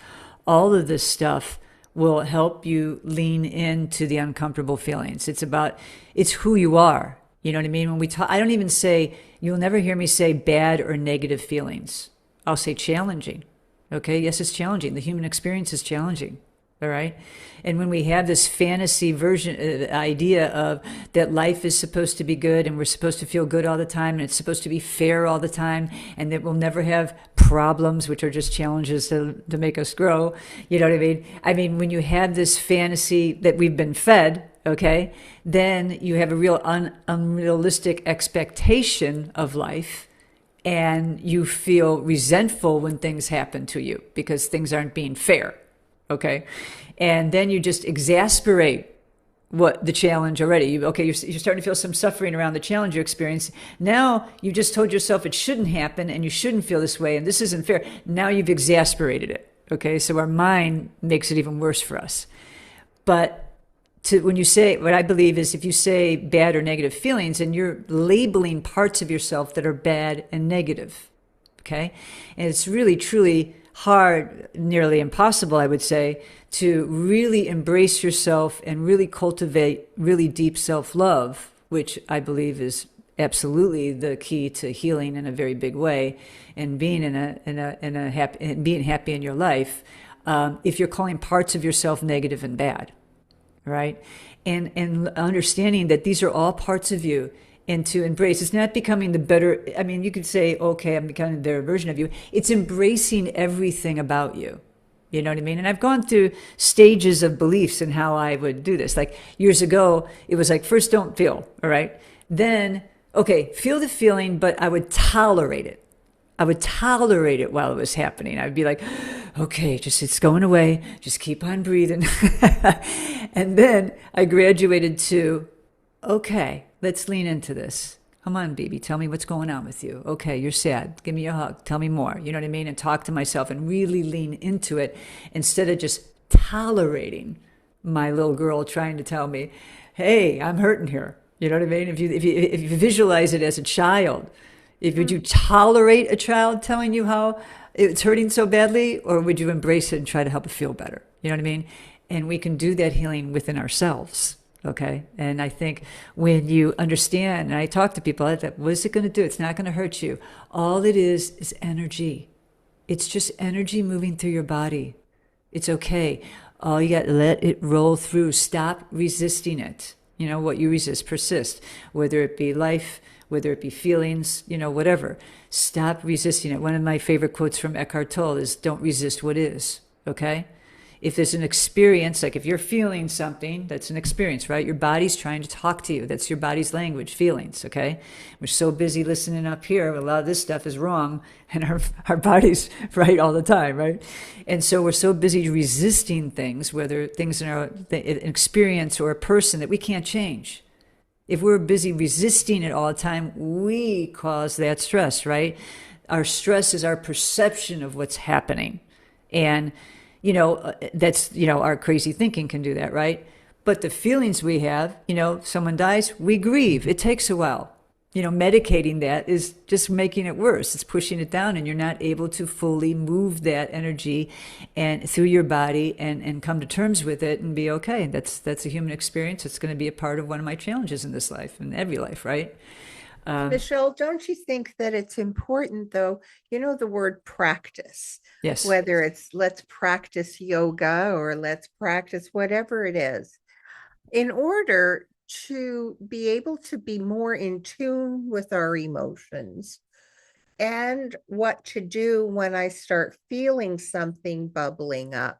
All of this stuff will help you lean into the uncomfortable feelings. It's who you are. You know what I mean? When we talk, I don't even say, you'll never hear me say bad or negative feelings. I'll say challenging. Okay? Yes, it's challenging. The human experience is challenging. All right. And when we have this fantasy version, idea of that life is supposed to be good and we're supposed to feel good all the time and it's supposed to be fair all the time and that we'll never have problems, which are just challenges to make us grow. You know what I mean? I mean, when you have this fantasy that we've been fed, okay, then you have a real unrealistic expectation of life. And you feel resentful when things happen to you because things aren't being fair. Okay. And then you just exasperate what the challenge already. You're starting to feel some suffering around the challenge you experience. Now you just told yourself it shouldn't happen and you shouldn't feel this way and this isn't fair. Now you've exasperated it. Okay. So our mind makes it even worse for us. But when you say, what I believe is if you say bad or negative feelings and you're labeling parts of yourself that are bad and negative. Okay. And it's really, truly hard, nearly impossible, I would say, to really embrace yourself and really cultivate really deep self-love, which I believe is absolutely the key to healing in a very big way and being being happy in your life. If you're calling parts of yourself negative and bad, right? And understanding that these are all parts of you. And to embrace, it's not becoming the better, I mean, you could say, okay, I'm becoming the better version of you. It's embracing everything about you. You know what I mean? And I've gone through stages of beliefs and how I would do this. Like years ago, it was like, first don't feel, all right? Then, okay, feel the feeling, but I would tolerate it. I would tolerate it while it was happening. I would be like, okay, just it's going away. Just keep on breathing. And then I graduated to, okay, let's lean into this. Come on, baby. Tell me what's going on with you. Okay, you're sad. Give me a hug. Tell me more. You know what I mean? And talk to myself and really lean into it instead of just tolerating my little girl trying to tell me, hey, I'm hurting here. You know what I mean? If you visualize it as a child, would you tolerate a child telling you how it's hurting so badly, or would you embrace it and try to help it feel better? You know what I mean? And we can do that healing within ourselves. Okay. And I think when you understand, and I talk to people, I thought, what is it going to do? It's not going to hurt you. All it is energy. It's just energy moving through your body. It's okay. All you got to let it roll through. Stop resisting it. You know, what you resist, persist, whether it be life, whether it be feelings, whatever. Stop resisting it. One of my favorite quotes from Eckhart Tolle is, don't resist what is, okay? If there's an experience, like if you're feeling something, that's an experience, right? Your body's trying to talk to you. That's your body's language, feelings, okay? We're so busy listening up here. A lot of this stuff is wrong, and our body's right all the time, right? And so we're so busy resisting things, whether things in an experience or a person that we can't change. If we're busy resisting it all the time, we cause that stress, right? Our stress is our perception of what's happening. And that's, our crazy thinking can do that, right? But the feelings we have, someone dies, we grieve. It takes a while. Medicating that is just making it worse. It's pushing it down, and you're not able to fully move that energy and through your body and come to terms with it and be okay. That's a human experience. It's going to be a part of one of my challenges in this life, in every life, right? Michelle, don't you think that it's important, though, the word practice, Yes. whether it's let's practice yoga or let's practice whatever it is, in order to be able to be more in tune with our emotions and what to do when I start feeling something bubbling up.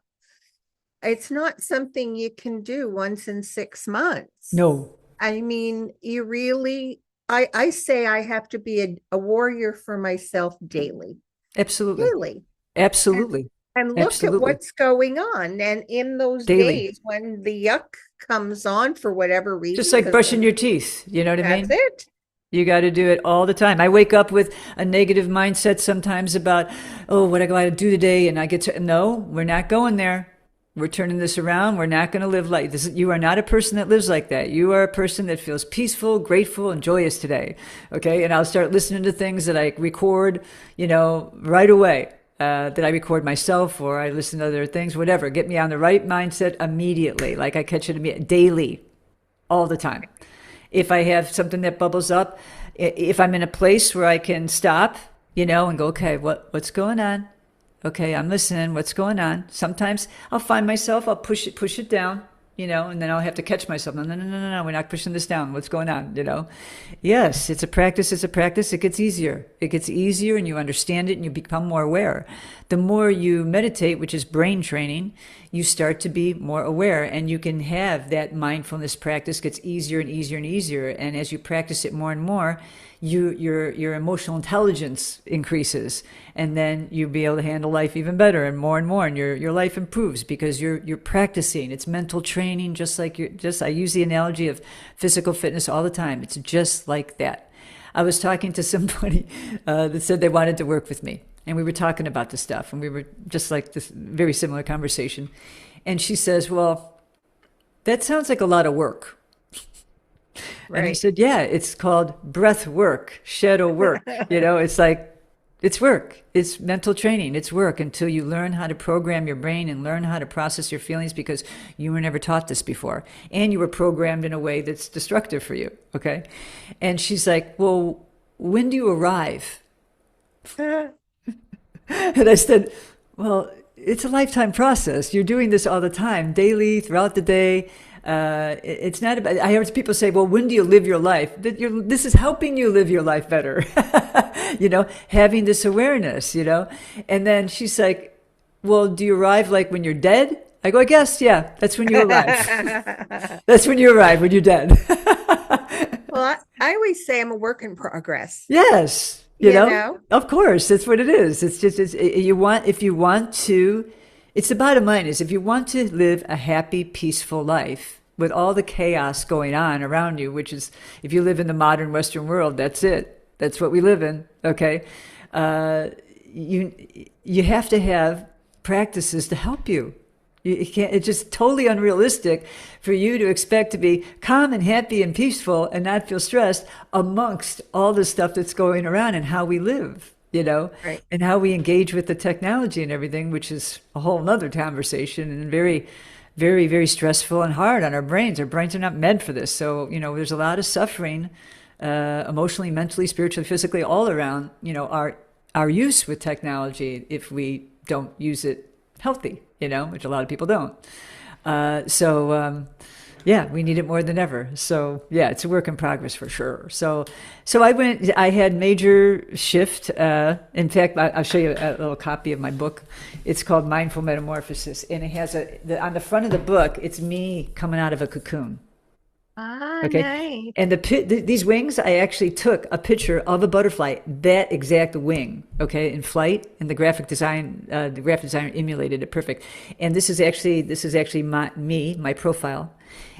It's not something you can do once in 6 months. No. I mean, you really, I say I have to be a warrior for myself daily. Absolutely. Daily. Absolutely. And look Absolutely. at what's going on. And in those Daily. days when the yuck comes on for whatever reason. Just like brushing your teeth, you know what I mean? That's it. You got to do it all the time. I wake up with a negative mindset sometimes about, oh, what I got to do today. And I get to, no, we're not going there. We're turning this around. We're not going to live like this. You are not a person that lives like that. You are a person that feels peaceful, grateful, and joyous today. Okay. And I'll start listening to things that I record, right away. That I record myself, or I listen to other things, whatever. Get me on the right mindset immediately. Like I catch it daily, all the time. If I have something that bubbles up, if I'm in a place where I can stop, and go, okay, what's going on? Okay, I'm listening. What's going on? Sometimes I'll find myself, I'll push it down, and then I'll have to catch myself. No, we're not pushing this down. What's going on? Yes, it's a practice. It gets easier. It gets easier, and you understand it, and you become more aware. The more you meditate, which is brain training, you start to be more aware, and you can have that mindfulness practice gets easier and easier and easier. And as you practice it more and more, your emotional intelligence increases, and then you'll be able to handle life even better and more, and your life improves because you're practicing. It's mental training, just like I use the analogy of physical fitness all the time. It's just like that. I was talking to somebody that said they wanted to work with me, and we were talking about this stuff, and we were just like this very similar conversation. And she says, well, that sounds like a lot of work. Right. And I said, yeah, it's called breath work, shadow work. It's like, it's work. It's mental training. It's work until you learn how to program your brain and learn how to process your feelings, because you were never taught this before. And you were programmed in a way that's destructive for you. Okay. And she's like, well, when do you arrive? And I said, well, it's a lifetime process. You're doing this all the time, daily, throughout the day. It's not about, I heard people say, well, when do you live your life? This is helping you live your life better. Having this awareness, and then she's like, well, do you arrive like when you're dead? I go, I guess, yeah, that's when you arrive. That's when you arrive, when you're dead. Well, I always say I'm a work in progress. Yes. You know, of course, that's what it is. It's just, if you want to, it's the bottom line is, if you want to live a happy, peaceful life with all the chaos going on around you, which is, if you live in the modern Western world, that's it. That's what we live in. Okay. You have to have practices to help you. You can't, it's just totally unrealistic for you to expect to be calm and happy and peaceful and not feel stressed amongst all the stuff that's going around and how we live, right. And how we engage with the technology and everything, which is a whole nother conversation and very, very, very stressful and hard on our brains. Our brains are not meant for this. So, there's a lot of suffering, emotionally, mentally, spiritually, physically, all around, our use with technology if we don't use it healthy, which a lot of people don't. Yeah, we need it more than ever. So yeah, it's a work in progress for sure. So I had major shift. In fact, I'll show you a little copy of my book. It's called Mindful Metamorphosis, and it has on the front of the book, it's me coming out of a cocoon. Ah, Okay. nice. And these wings, I actually took a picture of a butterfly, that exact wing, okay, in flight, and the graphic designer emulated it perfect. And this is actually my profile.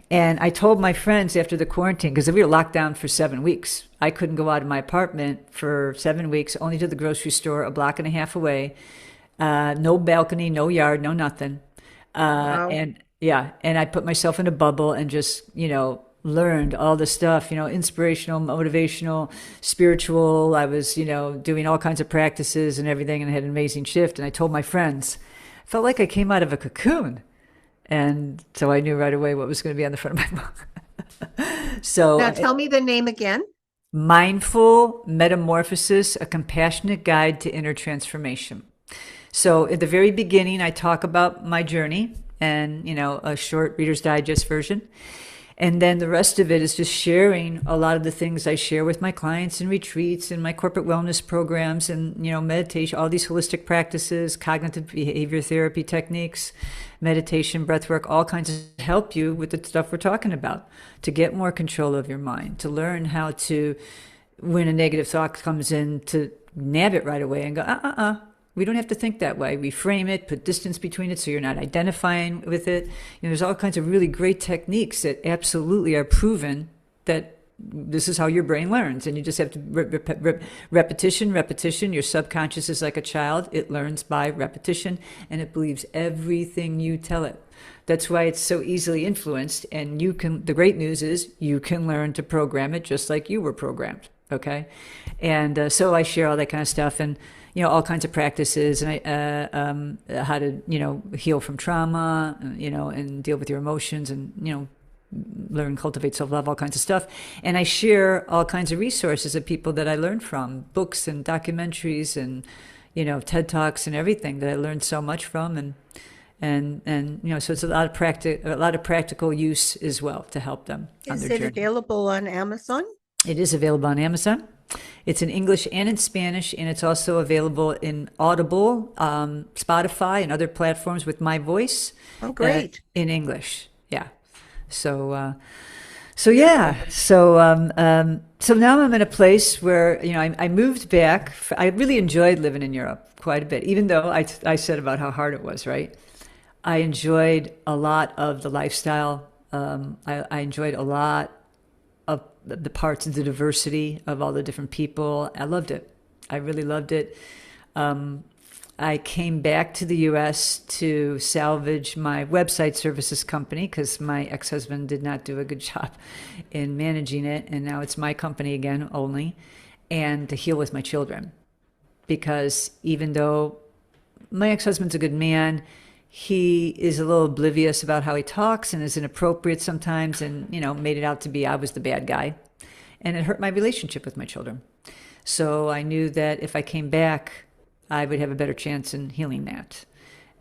And I told my friends after the quarantine, because we were locked down for 7 weeks. I couldn't go out of my apartment for 7 weeks, only to the grocery store a block and a half away. No balcony, no yard, no nothing. Wow. And yeah, and I put myself in a bubble and just, learned all the stuff, inspirational, motivational, spiritual. I was, doing all kinds of practices and everything, and I had an amazing shift. And I told my friends, I felt like I came out of a cocoon. And so I knew right away what was going to be on the front of my book. So, Now tell me the name again. Mindful Metamorphosis, a compassionate guide to inner transformation. So at the very beginning, I talk about my journey and, a short Reader's Digest version. And then the rest of it is just sharing a lot of the things I share with my clients in retreats and my corporate wellness programs and, meditation, all these holistic practices, cognitive behavior therapy techniques, meditation, breath work, all kinds of help you with the stuff we're talking about, to get more control of your mind, to learn how to, when a negative thought comes in, to nab it right away and go, we don't have to think that way. We frame it, put distance between it so you're not identifying with it. There's all kinds of really great techniques that absolutely are proven that this is how your brain learns. And you just have to repetition. Your subconscious is like a child. It learns by repetition, and it believes everything you tell it. That's why it's so easily influenced. And the great news is you can learn to program it just like you were programmed. Okay. And so I share all that kind of stuff, and all kinds of practices, and how to, heal from trauma, and deal with your emotions, and, learn, cultivate self-love, all kinds of stuff. And I share all kinds of resources of people that I learned from, books and documentaries and, TED Talks and everything that I learned so much from. And so it's a lot of practical use as well to help them on Is their it journey. available on Amazon? It is available on Amazon. It's in English and in Spanish, and it's also available in Audible, Spotify, and other platforms with my voice. Oh, great. In English. Yeah. So yeah. So now I'm in a place where, I moved back. I really enjoyed living in Europe quite a bit, even though I said about how hard it was, right? I enjoyed a lot of the lifestyle. I enjoyed a lot of the parts of the diversity of all the different people. I loved it. I really loved it. I came back to the U.S. to salvage my website services company because my ex-husband did not do a good job in managing it. And now it's my company again only, and to heal with my children. Because even though my ex-husband's a good man, he is a little oblivious about how he talks and is inappropriate sometimes, and, made it out to be I was the bad guy. And it hurt my relationship with my children. So I knew that if I came back, I would have a better chance in healing that.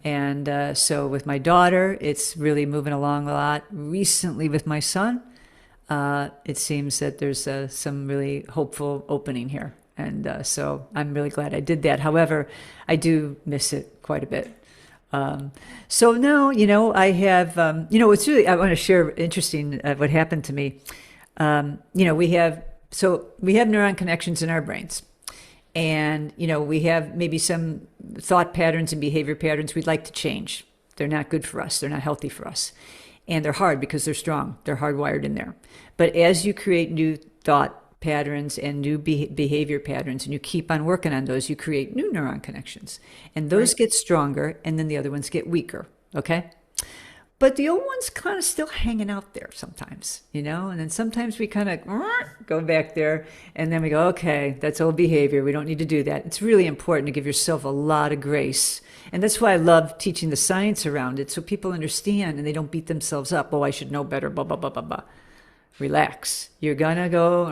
And so with my daughter, it's really moving along a lot. Recently with my son, it seems that there's some really hopeful opening here. And so I'm really glad I did that. However, I do miss it quite a bit. So now, I have, it's really, I want to share interesting what happened to me. We have neuron connections in our brains. And, we have maybe some thought patterns and behavior patterns we'd like to change. They're not good for us. They're not healthy for us. And they're hard because they're strong. They're hardwired in there. But as you create new thought patterns and new behavior patterns, and you keep on working on those, you create new neuron connections. And those get stronger, and then the other ones get weaker. Okay? But the old one's kind of still hanging out there sometimes, and then sometimes we kind of go back there, and then we go, okay, that's old behavior. We don't need to do that. It's really important to give yourself a lot of grace. And that's why I love teaching the science around it, so people understand and they don't beat themselves up. Oh, I should know better, blah, blah, blah, blah, blah. Relax. You're going to go,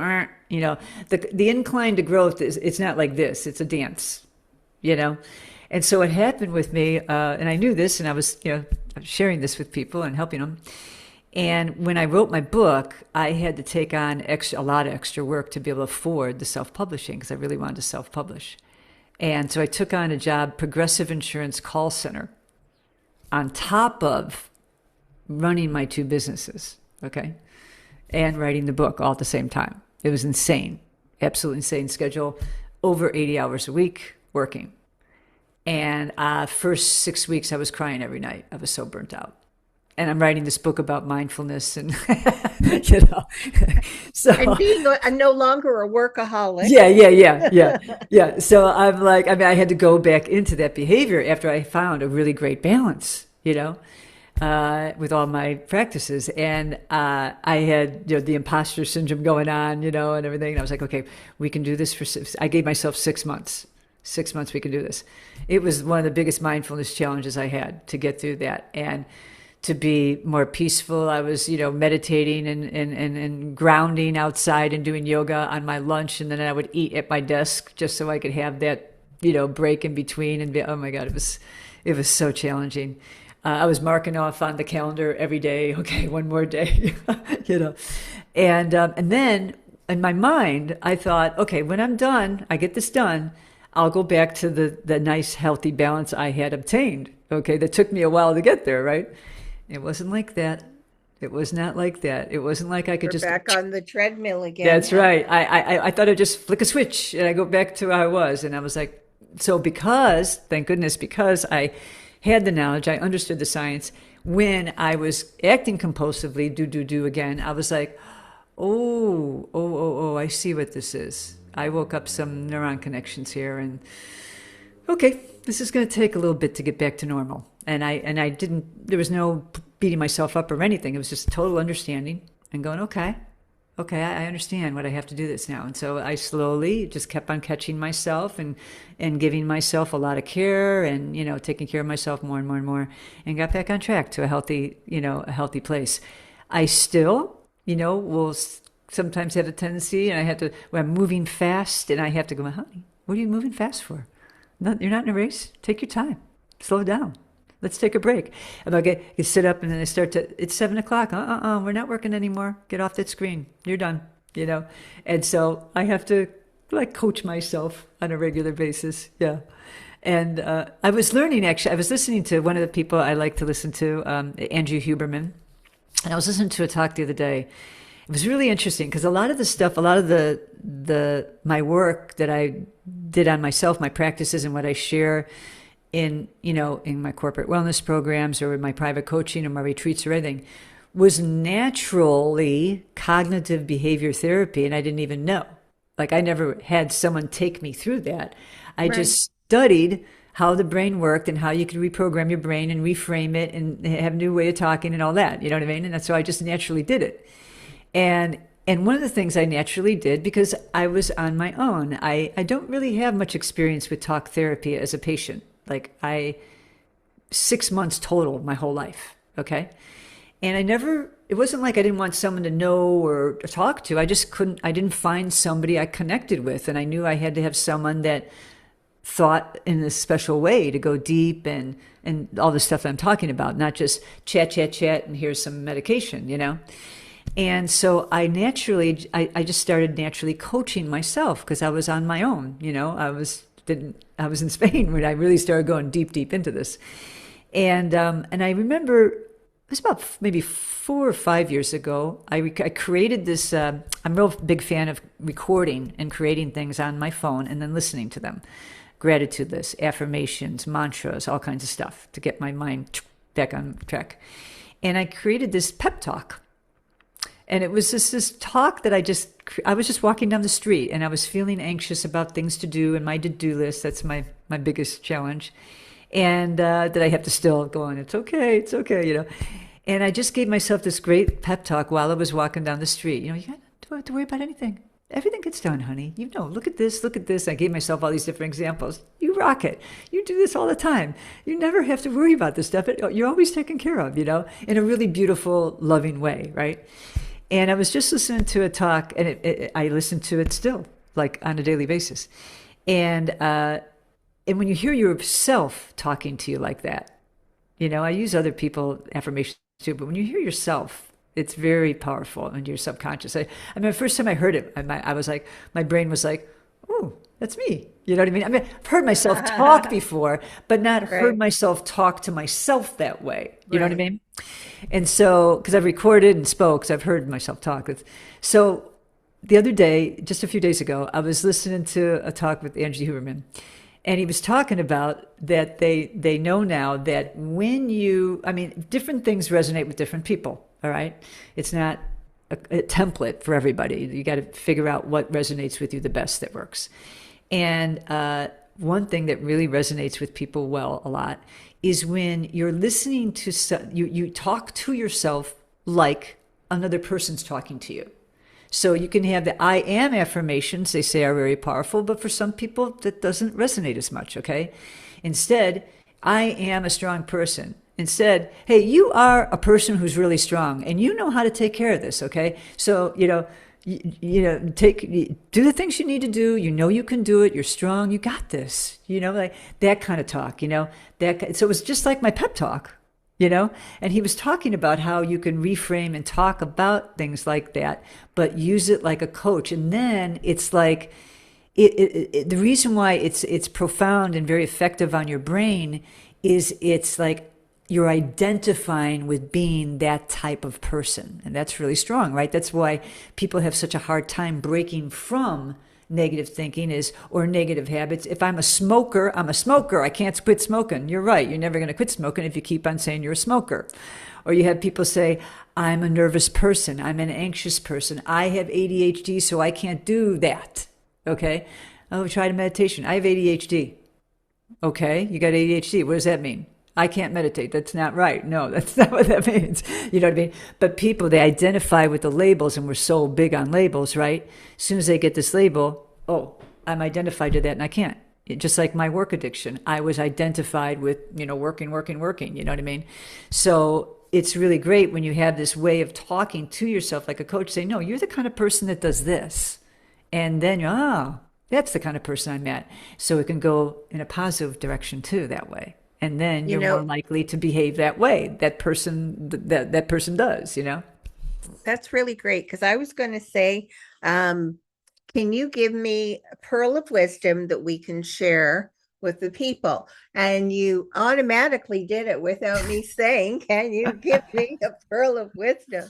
the incline to growth it's not like this. It's a dance, And so what happened with me, and I knew this, and I was, sharing this with people and helping them, And when I wrote my book, I had to take on a lot of extra work to be able to afford the self-publishing because I really wanted to self-publish. And so I took on a job, Progressive Insurance call center, on top of running my two businesses, okay, and writing the book all at the same time. It was insane, absolutely insane schedule, over 80 hours a week working. And first 6 weeks, I was crying every night. I was so burnt out. And I'm writing this book about mindfulness and, you know, so. And being no longer a workaholic. Yeah. So I'm like, I mean, I had to go back into that behavior after I found a really great balance, with all my practices. And I had, the imposter syndrome going on, and everything. And I was like, okay, we can do this I gave myself 6 months. 6 months, we can do this. It was one of the biggest mindfulness challenges I had to get through that. And to be more peaceful, I was, meditating and grounding outside and doing yoga on my lunch. And then I would eat at my desk just so I could have that, break in between and be, oh my God, it was so challenging. I was marking off on the calendar every day. Okay, one more day, and then in my mind, I thought, okay, when I'm done, I get this done, I'll go back to the nice, healthy balance I had obtained. Okay, that took me a while to get there, right? It wasn't like that. It was not like that. It wasn't like I could We're just back on the treadmill again. That's right. I thought I'd just flick a switch and I go back to how I was, and I was like, so thank goodness, because I had the knowledge, I understood the science. When I was acting compulsively, do again, I was like, oh, I see what this is. I woke up some neuron connections here, and okay, this is going to take a little bit to get back to normal. And I didn't, there was no beating myself up or anything. It was just total understanding and going, okay, I understand what I have to do this now. And so I slowly just kept on catching myself and giving myself a lot of care and, taking care of myself more and more and more, and got back on track to a healthy place. I still, will sometimes have a tendency, and when I'm moving fast and I have to go, honey, what are you moving fast for? You're not in a race. Take your time. Slow down. Let's take a break. And I'll you sit up and then I start it's 7:00. We're not working anymore. Get off that screen. You're done, And so I have to coach myself on a regular basis. Yeah. And I was learning, actually, I was listening to one of the people I like to listen to, Andrew Huberman. And I was listening to a talk the other day. It was really interesting because a lot of my work that I did on myself, my practices and what I share in my corporate wellness programs or in my private coaching or my retreats or anything was naturally cognitive behavior therapy. And I didn't even know. I never had someone take me through that. I just studied how the brain worked and how you could reprogram your brain and reframe it and have a new way of talking and all that. You know what I mean? And so I just naturally did it. And one of the things I naturally did, because I was on my own, I don't really have much experience with talk therapy as a patient. 6 months total my whole life. Okay. And it wasn't like I didn't want someone to know or talk to. I didn't find somebody I connected with. And I knew I had to have someone that thought in a special way to go deep and all the stuff I'm talking about, not just chat, and here's some medication, And so I just started naturally coaching myself because I was on my own, I was in Spain when I really started going deep into this. And I remember it was about maybe 4 or 5 years ago, I created this, I'm a real big fan of recording and creating things on my phone and then listening to them. Gratitude lists, affirmations, mantras, all kinds of stuff to get my mind back on track. And I created this pep talk. And it was this talk that I was just walking down the street and I was feeling anxious about things to do and my to-do list. That's my biggest challenge. And that I have to still go on, it's okay, And I just gave myself this great pep talk while I was walking down the street. You don't have to worry about anything. Everything gets done, honey. Look at this. I gave myself all these different examples. You rock it. You do this all the time. You never have to worry about this stuff. You're always taken care of, in a really beautiful, loving way, right? And I was just listening to a talk, and I listen to it still, on a daily basis. And when you hear yourself talking to you like that, I use other people affirmations too, but when you hear yourself It's very powerful in your subconscious. I mean, the first time I heard it, I was like, my brain was like, "Oh, that's me." You know what I mean? I mean, I've heard myself talk before, but not heard Right, myself talk to myself that way. You know what I right. mean? And so, because I've recorded and spoke, because I've heard myself talk. So the other day, just a few days ago, I was listening to a talk with Angie Huberman, and he was talking about that they know now that when you, I mean, different things resonate with different people. All right, it's not a template for everybody. You got to figure out what resonates with you the best that works. And one thing that really resonates with people well a lot is when you're listening to you talk to yourself like another person's talking to you. So you can have the I am affirmations, they say are very powerful, but for some people that doesn't resonate as much, okay? Instead, I am a strong person. Instead, hey, you are a person who's really strong and you know how to take care of this, okay? So, do the things you need to do. You know you can do it. You're strong. You got this. Like that kind of talk. So it was just like my pep talk. And he was talking about how you can reframe and talk about things like that, but use it like a coach. And then it's like the reason why it's profound and very effective on your brain is it's like you're identifying with being that type of person. And that's really strong, right? That's why people have such a hard time breaking from negative thinking or negative habits. If I'm a smoker, I'm a smoker. I can't quit smoking. You're right. You're never going to quit smoking if you keep on saying you're a smoker. Or you have people say, I'm a nervous person. I'm an anxious person. I have ADHD, so I can't do that. Okay. Oh, try meditation. I have ADHD. Okay. You got ADHD. What does that mean? I can't meditate. That's not right. No, that's not what that means. You know what I mean? But people, they identify with the labels, and we're so big on labels, right? As soon as they get this label, oh, I'm identified to that and I can't. Just like my work addiction. I was identified with, working. You know what I mean? So it's really great when you have this way of talking to yourself like a coach, say, no, you're the kind of person that does this. And then that's the kind of person I'm at. So it can go in a positive direction too that way. And then You you're more know, likely to behave that way. That person does. that's really great because I was going to say, can you give me a pearl of wisdom that we can share with the people? And you automatically did it without me saying, can you give me a pearl of wisdom?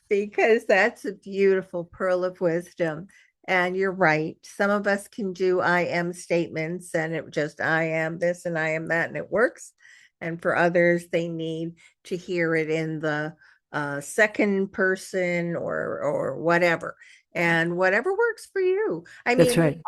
Because that's a beautiful pearl of wisdom. And you're right. Some of us can do I am statements and it just I am this and I am that, and it works. And for others, they need to hear it in the second person or whatever, and whatever works for you. I That's mean,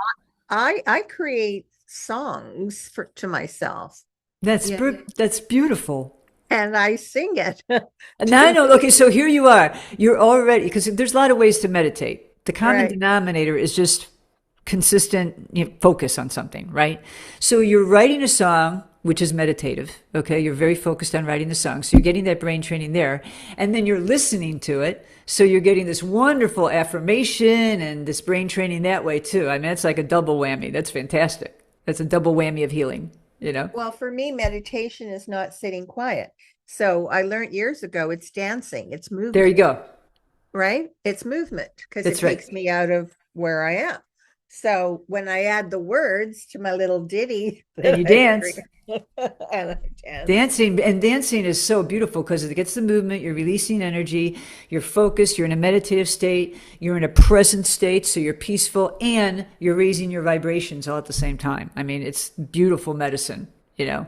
right. I create songs to myself. That's Yeah, that's beautiful. and I sing it And now I to know, me. okay, so here you are. You're already, because there's a lot of ways to meditate. The common Right. denominator is just consistent focus on something, right? So you're writing a song, which is meditative, okay? You're very focused on writing the song. So you're getting that brain training there. And then you're listening to it. So you're getting this wonderful affirmation and this brain training that way too. I mean, it's like a double whammy. That's fantastic. That's a double whammy of healing. Well, for me, meditation is not sitting quiet. So I learned years ago it's dancing, it's There you movement, go. right? It's movement because it That's right. takes me out of where I am. So when I add the words to my little ditty And that you I dance. create, and I dance. Dancing is so beautiful because it gets the movement, you're releasing energy, you're focused, you're in a meditative state, you're in a present state, so you're peaceful, and you're raising your vibrations all at the same time. I mean, it's beautiful medicine. And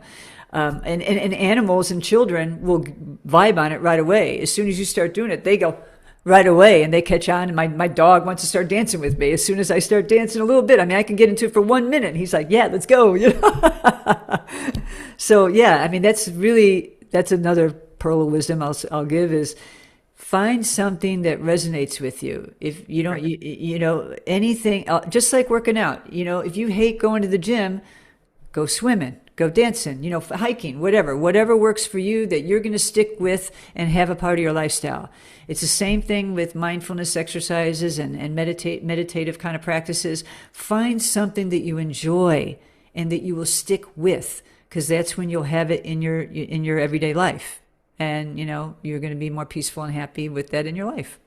animals and children will vibe on it right away. As soon as you start doing it, they go right away and they catch on. And my dog wants to start dancing with me as soon as I start dancing a little bit. I mean, I can get into it for 1 minute. And he's like, yeah, let's go. So, yeah, I mean, that's another pearl of wisdom I'll give is find something that resonates with you. If you don't, anything, just like working out, if you hate going to the gym, go swimming, go dancing, hiking, whatever works for you that you're going to stick with and have a part of your lifestyle. It's the same thing with mindfulness exercises and meditative kind of practices. Find something that you enjoy and that you will stick with, because that's when you'll have it in your everyday life. and you're going to be more peaceful and happy with that in your life.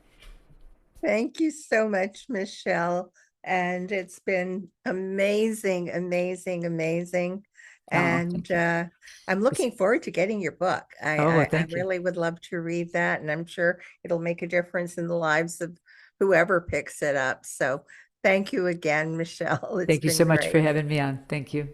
Thank you so much, Michelle. And it's been amazing, amazing, amazing. Oh, And thank you. I'm It's- looking forward to getting your book. oh, well, I thank you. really would love to read that, and I'm sure it'll make a difference in the lives of whoever picks it up. So thank you again, Michelle. It's Thank you been so much great. for having me on. Thank you.